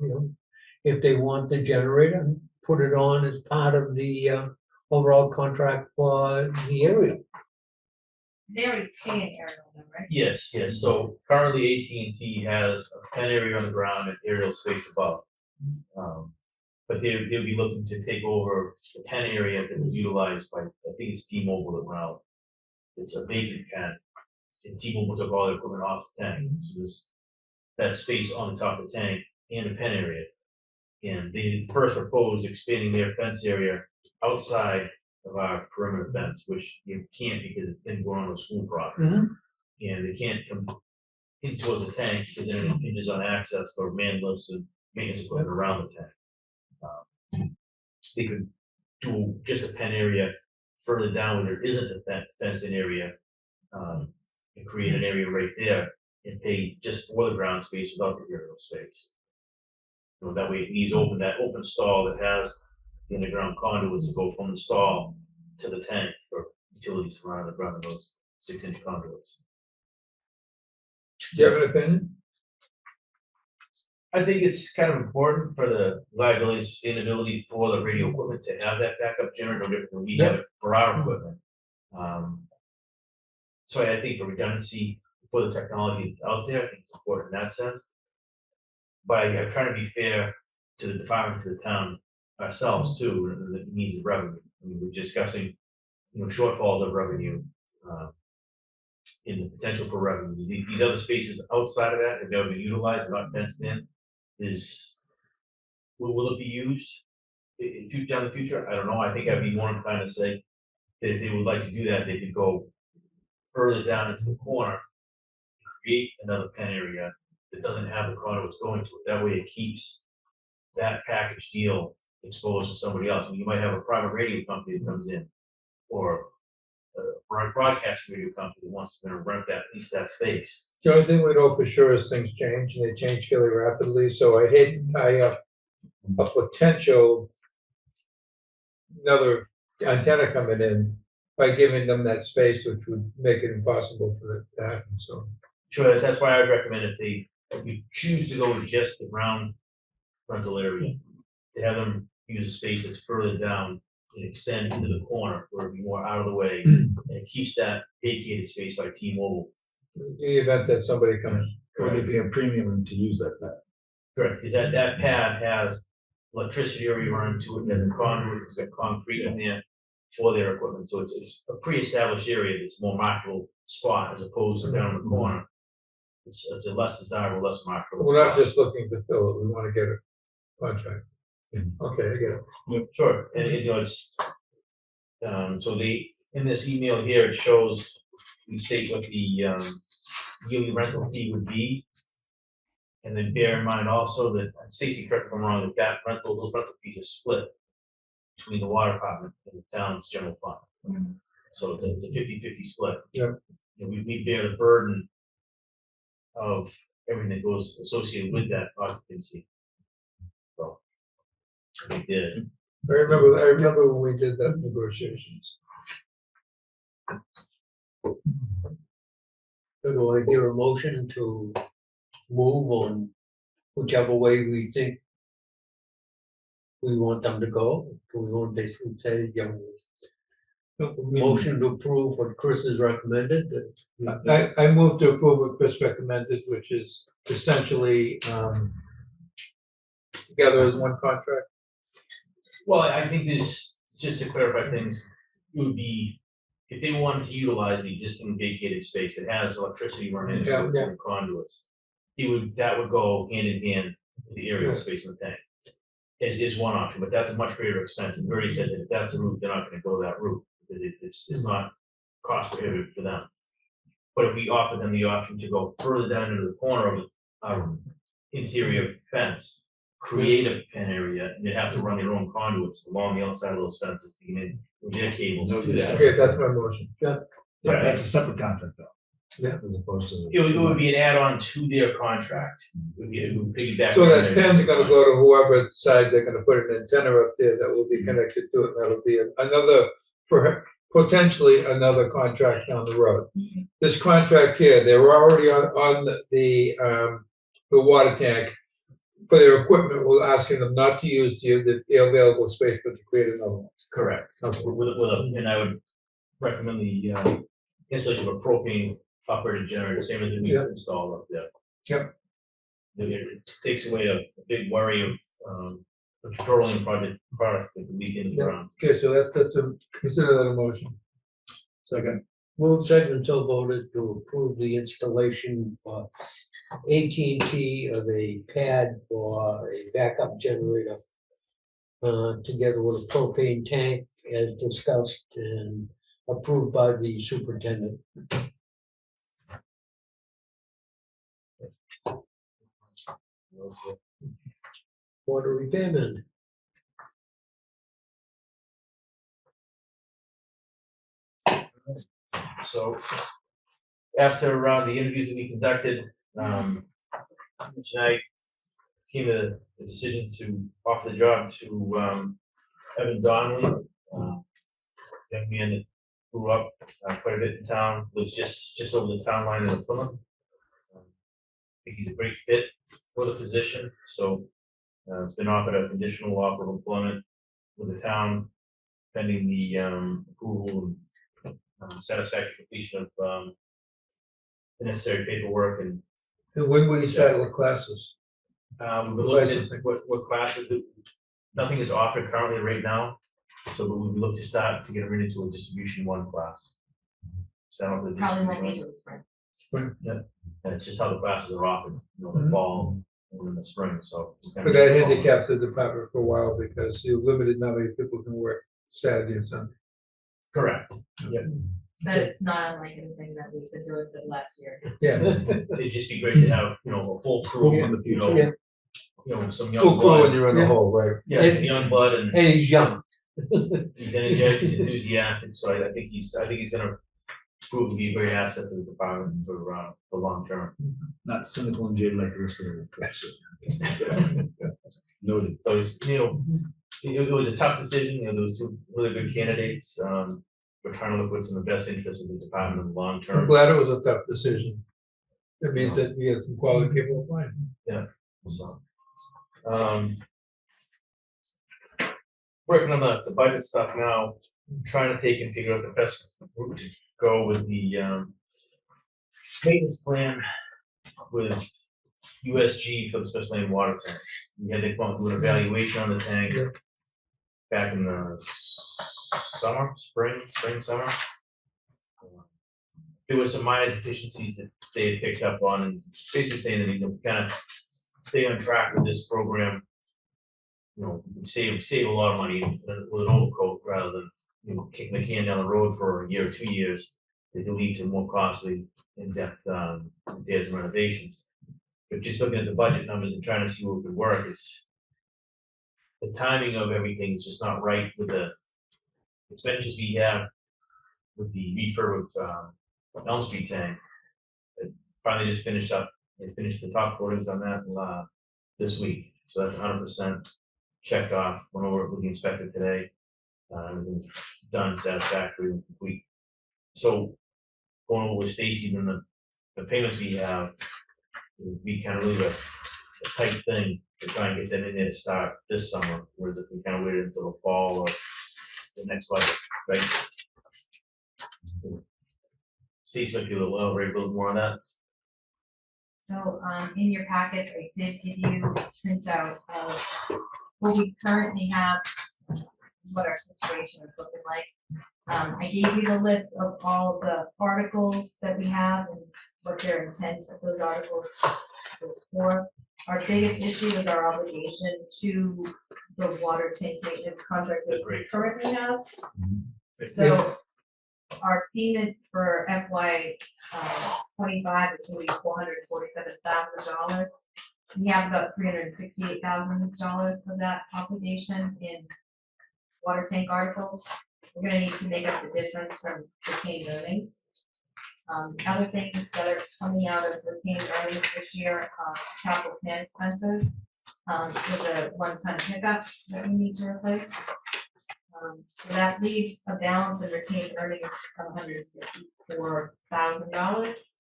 If they want the generator, put it on as part of the overall contract for the area. They already pay an aerial though, right? Yes. So currently AT&T has a pen area on the ground and aerial space above. But they'll be looking to take over the pen area that was utilized by, I think it's T-Mobile that went out. It's a vacant pen. And T-Mobile took all their equipment off the tank. So there's that space on the top of the tank and the pen area. And they first proposed expanding their fence area outside of our perimeter fence, which you can't because it's been going on the school property. And they can't come in towards the tank because then it hinges on access for man lifts and maintenance equipment around the tank. They could do just a pen area further down where there isn't a fenced-in area, and create an area right there and pay just for the ground space without the aerial space. That way it leaves open that open stall that has the underground conduits to go from the stall to the tank for utilities around the ground of those 6-inch conduits. Do you have an opinion? I think it's kind of important for the reliability and sustainability for the radio equipment to have that backup generator, no different than we have it for our equipment. So I think the redundancy for the technology that's out there, I think it's important in that sense. But I'm trying to be fair to the department, to the town, ourselves too, and the needs of revenue. I mean, we're discussing, shortfalls of revenue, in the potential for revenue. These other spaces outside of that have never been utilized, not fenced in. Will it be used down the future? I don't know. I think I'd be more inclined to say that if they would like to do that, they could go further down into the corner, create another pen area that doesn't have the conduits going to it. That way it keeps that package deal exposed to somebody else. You might have a private radio company that comes in, or a broadcasting radio company that wants to rent at least that space. The only thing we know for sure is things change, and they change fairly rapidly, so I hate to tie up a potential another antenna coming in by giving them that space, which would make it impossible for it to happen, so. Sure, that's why I would recommend if we choose to go with just the ground rental area, to have them use a space that's further down and extend into the corner where it'd be more out of the way, and it keeps that vacated space by T-Mobile. In the event that somebody comes. Or they'd be a premium to use that pad. Correct, because that pad has electricity already run to it, has a conduit, it's got concrete in there for their equipment, so it's a pre-established area that's more marketable spot as opposed to down in the corner. It's a less desirable, less marketable We're not spot. just looking to fill it, we want to get a contract. Okay, I get it. Sure, and it's, so in this email here, it shows, we state what the yearly rental fee would be. And then bear in mind also that, Stacy, correct me if I'm wrong, that those rental fees are split between the water department and the town's general fund. So it's a 50-50 split. Yep. And we bear the burden of everything that goes associated with that occupancy. So I think I remember when we did that negotiations. So do I hear a motion to move on whichever way we think we want them to go? Do we want to basically say, motion to approve what Chris has recommended? I move to approve what Chris recommended, which is essentially, together as one contract. Well, I think this, just to clarify things, it would be, if they wanted to utilize the existing vacated space that has electricity running into it Yeah. and conduits, that would go hand in hand with the aerial space in the tank. Is one option, but that's a much greater expense, and we already said that if that's the route, they're not gonna go that route, because it's not cost prohibitive for them. But if we offer them the option to go further down into the corner of the interior fence, create a pen area, and they have to run their own conduits along the outside of those fences to get in with their cables to that. Okay, that's my motion. Yeah, that's a separate contract though. Yeah. As opposed to. It would be an add-on to their contract. It would piggyback. So on that their pen's gonna contract. go to whoever decides they're gonna put an antenna up there that will be connected to it, that'll be another, potentially another contract down the road. This contract here, they were already on the water tank. For their equipment, we're asking them not to use the available space, but to create another one. Correct. And I would recommend the installation of a propane operated generator, same as we Yeah. installed up there. Yep. It takes away a big worry of the petroleum product that can leak into the Yeah. ground. Okay, so consider that a motion. Second. Move second so voted to approve the installation for AT&T of a pad for a backup generator, together with a propane tank as discussed and approved by the superintendent. Water repairman. So after the interviews that we conducted, tonight came to the decision to offer the job to Evan Donnelly, young man that grew up quite a bit in town, lives just over the town line in Plymouth. I think he's a great fit for the position, so it's been offered a conditional offer of employment with the town pending the approval and satisfactory completion of the necessary paperwork and And when would he start with classes? we've been looking Licensing. at what classes, nothing is offered currently right now, so we would look to start to get them into a distribution one class. Probably won't be till the spring. And it's just how the classes are offered, in the fall and in the spring, so. But that handicaps the department for a while because you're limited how many people can work Saturday and Sunday. Correct. But it's not unlike anything that we've been doing for the last year. Yeah. It'd just be great to have, a full crew in the future. Some young Full crew blood. and you're in the Yeah. hole, right? Yeah, some young blood and And he's young. he's energetic, he's enthusiastic, so I think he's gonna prove to be a great asset to the department for the long term. Not cynical and jaded like the rest of the workforce. Noted. So it's, it was a tough decision, there was two really good candidates, we're trying to look what's in the best interest of the department in the long I'm term. glad it was a tough decision. It means that we had some quality people applying. So, working on the budget stuff now, trying to take and figure out the best route to go with the maintenance plan with USG for the special land water tank. We had to come up with an evaluation on the tank back in the spring, summer. There were some minor deficiencies that they had picked up on, and basically saying that you can kind of stay on track with this program. Save a lot of money with an overcoat rather than kicking the can down the road for a year or 2 years. It can lead to more costly, in-depth repairs and renovations. But just looking at the budget numbers and trying to see what could work, it's the timing of everything is just not right with the expenditures we have with the refurb of Elm Street tank. It finally just finished up. They finished the top coatings on that this week, so that's 100%. checked off, went over it with the inspector today. Everything's done, satisfactory and complete. So going over with Stacy, then the payments we have would be kind of really a tight thing to try and get them in there to start this summer, whereas if we kind of waited until the fall or the next budget, right? Stacy might be able to elaborate a little more on that. So, in your packets, I did give you a printout of what we currently have, what our situation is looking like. I gave you the list of all the articles that we have and what their intent of those articles was for. Our biggest issue is our obligation to the water tank maintenance contract that we currently have. So our payment for FY 25 is gonna be $447,000. We have about $368,000 of that obligation in water tank articles. We're gonna need to make up the difference from retained earnings. Other things that are coming out of retained earnings this year, capital plan expenses. Was a one-time pickup that we need to replace. So that leaves a balance in retained earnings of $164,000.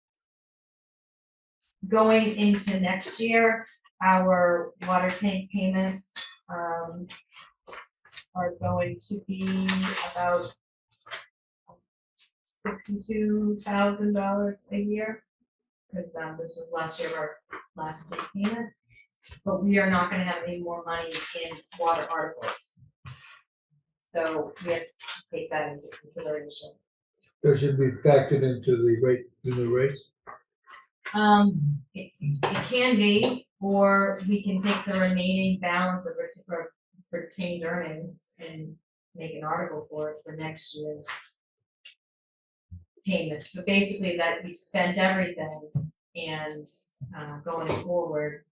Going into next year, our water tank payments are going to be about $62,000 a year, because this was last year our last big payment. But we are not gonna have any more money in water articles. So we have to take that into consideration. Those should be factored into the rate, the new rates. It can be, or we can take the remaining balance of retained earnings and make an article for it for next year's payment. But basically that we've spent everything and going forward,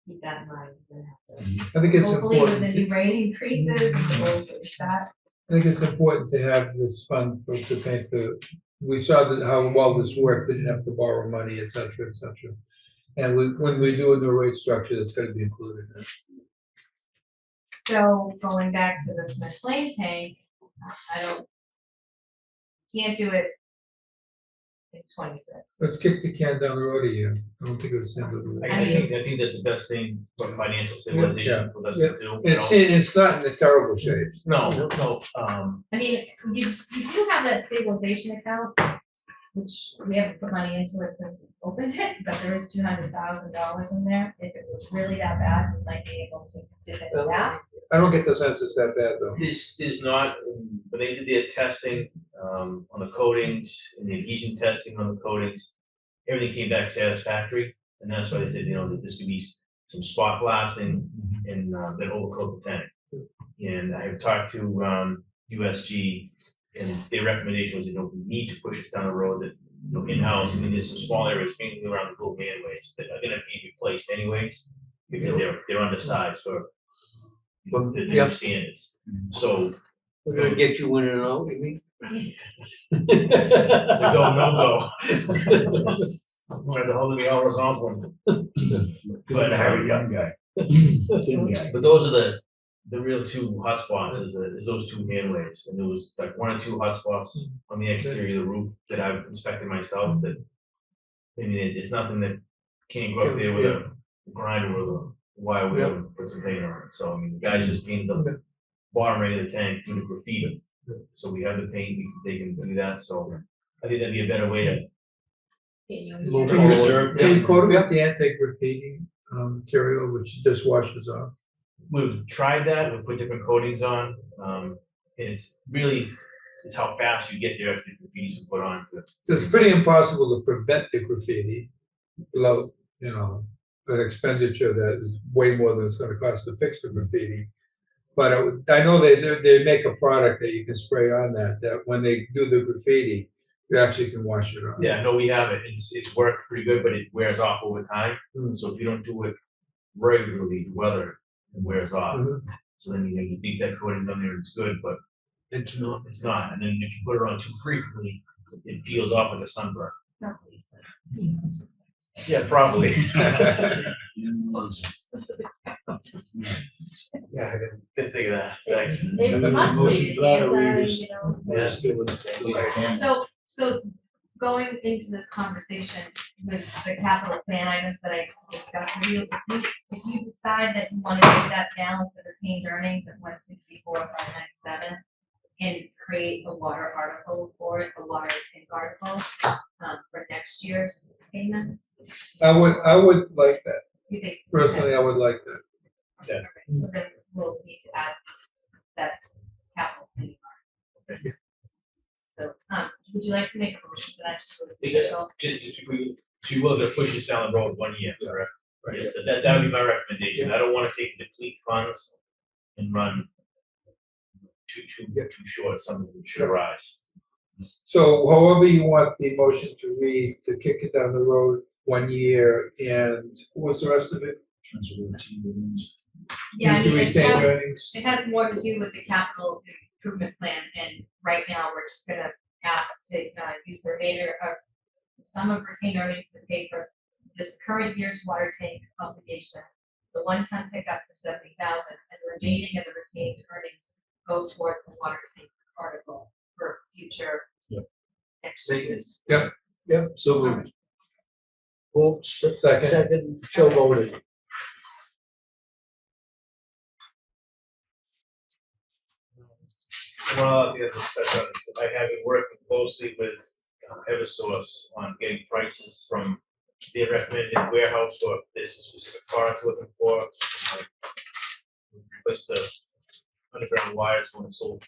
keep that in mind. We're gonna have to- I think it's Hopefully with the important, new rate increases and the goals that we set. I think it's important to have this fund for, to pay the, we saw that how well this worked, we didn't have to borrow money, et cetera, et cetera. And when we do a new rate structure, that's gotta be included in it. So going back to the Smith Lane tank, can't do it in 26. Let's kick the can down the road a year. I don't think it was the end of the road. I think that's the best thing for financial stabilization for us to do. You It's not in a terrible shape. know. No, I mean, you do have that stabilization account, which we haven't put money into it since we opened it, but there is $200,000 in there. If it was really that bad, we might be able to dip into that. I don't get the sense it's that bad though. this is not, when they did their testing, on the coatings and the adhesion testing on the coatings, everything came back satisfactory, and that's why they said, that this could be some spot blasting and, that overcoat the tank. And I have talked to, USG, and their recommendation was, we need to push this down the road that, in-house, I mean, there's some small areas, mainly around the little manways, that are gonna be replaced anyways, because they're undersized for the new Yep. standards. So, We're gonna get you in and out, you mean? it's a go, no go. We're the holding the horizontal. But have a young guy. But those are the real two hotspots is those two manways, and there was like one or two hotspots on the exterior of the roof that I've inspected myself that, I mean, it's nothing that can't go up there with a grinder or a wire wheel and put some paint on it, so I mean, the guys just painted the bottom right of the tank due to graffiti. So we have the paint, we can take and do that, so I think that'd be a better way to. Move Can forward. you quote about the anti-graffiti material which just washes off? We've tried that, we've put different coatings on, and it's how fast you get there after the graffiti's been put on to. So it's pretty impossible to prevent the graffiti without, an expenditure that is way more than it's gonna cost to fix the graffiti. But I know they make a product that you can spray on that when they do the graffiti, you actually can wash it off. Yeah, no, we have it, it's worked pretty good, but it wears off over time, Mm. so if you don't do it regularly, the weather, it wears off. Mhm. So then you think that coating on there, it's good, but it's not, and then if you put it on too frequently, it peels off like a sunburn. Yeah, probably. Yeah, I Didn't think of that. Thanks. It must Motion be, for that, or we anti, just- you know. Yeah. Just give it- So going into this conversation with the capital plan items that I discussed with you, if you decide that you wanna take that balance of retained earnings at 164,597 and create a water article for it, a water tank article, for next year's payments, I would like that, you think? personally, I would like that. Yeah. So then we'll need to add that capital plan article. So, would you like to make a motion for that, just so it's official? Just if we, she will to push us down the road 1 year, correct? Yes, so that would be my recommendation. I don't wanna take and deplete funds and run too short, something should arise. So however you want the motion to read, to kick it down the road 1 year, and what's the rest of it? Transfer routine meetings. Yeah, I Use the mean, retained earnings. it has more to do with the capital improvement plan, and right now, we're just gonna ask to, use the remainder of the sum of retained earnings to pay for this current year's water tank obligation, the 1-ton pickup for 70,000, and the remaining of the retained earnings go towards the water tank article for future Yep. next year's. Yep. So moved. Vote, second, so voted. Well, the other stuff, I have been working closely with Eversource on getting prices from their recommended warehouse for this specific parts looking for. Replace the underground wires when it's sold.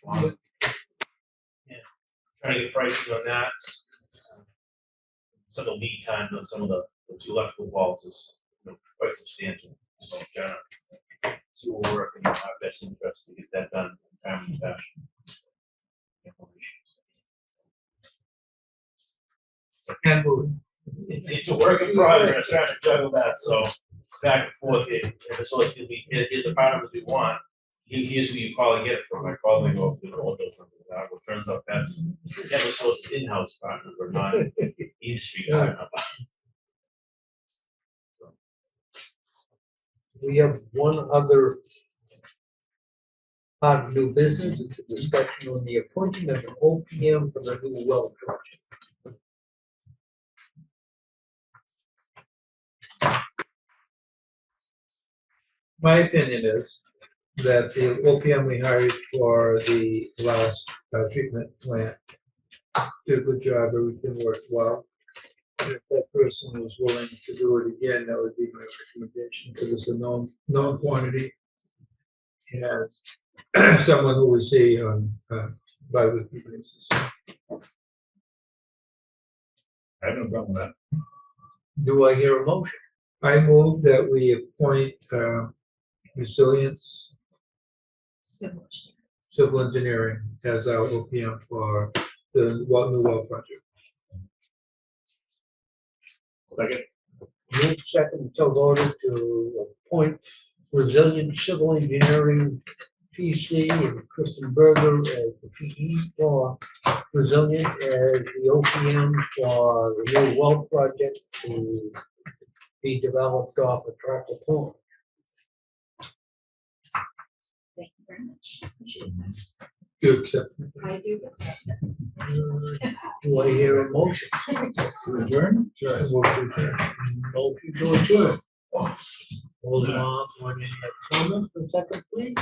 Yeah, trying to get pricing on that. Some of the lead times on some of the two electrical vaults is quite substantial. So, so we're working on our best interest to get that done in a timely fashion. And move. It's a work in progress, trying to juggle that, so back and forth, if so it's gonna be, here's the partners we want, here's who you call and get it from, I call and go, what turns out that's Eversource's in-house partner, we're not industry partner. So, We have one other part of new business, it's a discussion on the appointment of an OPM for the new well project. My opinion is that the OPM we hired for the last treatment plant did a good job, everything worked well. And if that person was willing to do it again, that would be my recommendation, because it's a known quantity. And someone who we see on bi-weekly basis. I have no problem with that. Do I hear a motion? I move that we appoint Resilience Civil Engineering as our OPM for the new well project. Second. Move second, so voted to appoint Resilient Civil Engineering PC and Kristen Berger as the PE for Resilient as the OPM for the new well project to be developed off of Tracker Pond. Thank you very much. You accept? I do accept it. Do I hear a motion? To adjourn? Sure. Motion to adjourn. Hold on, one in the comments, a second, please.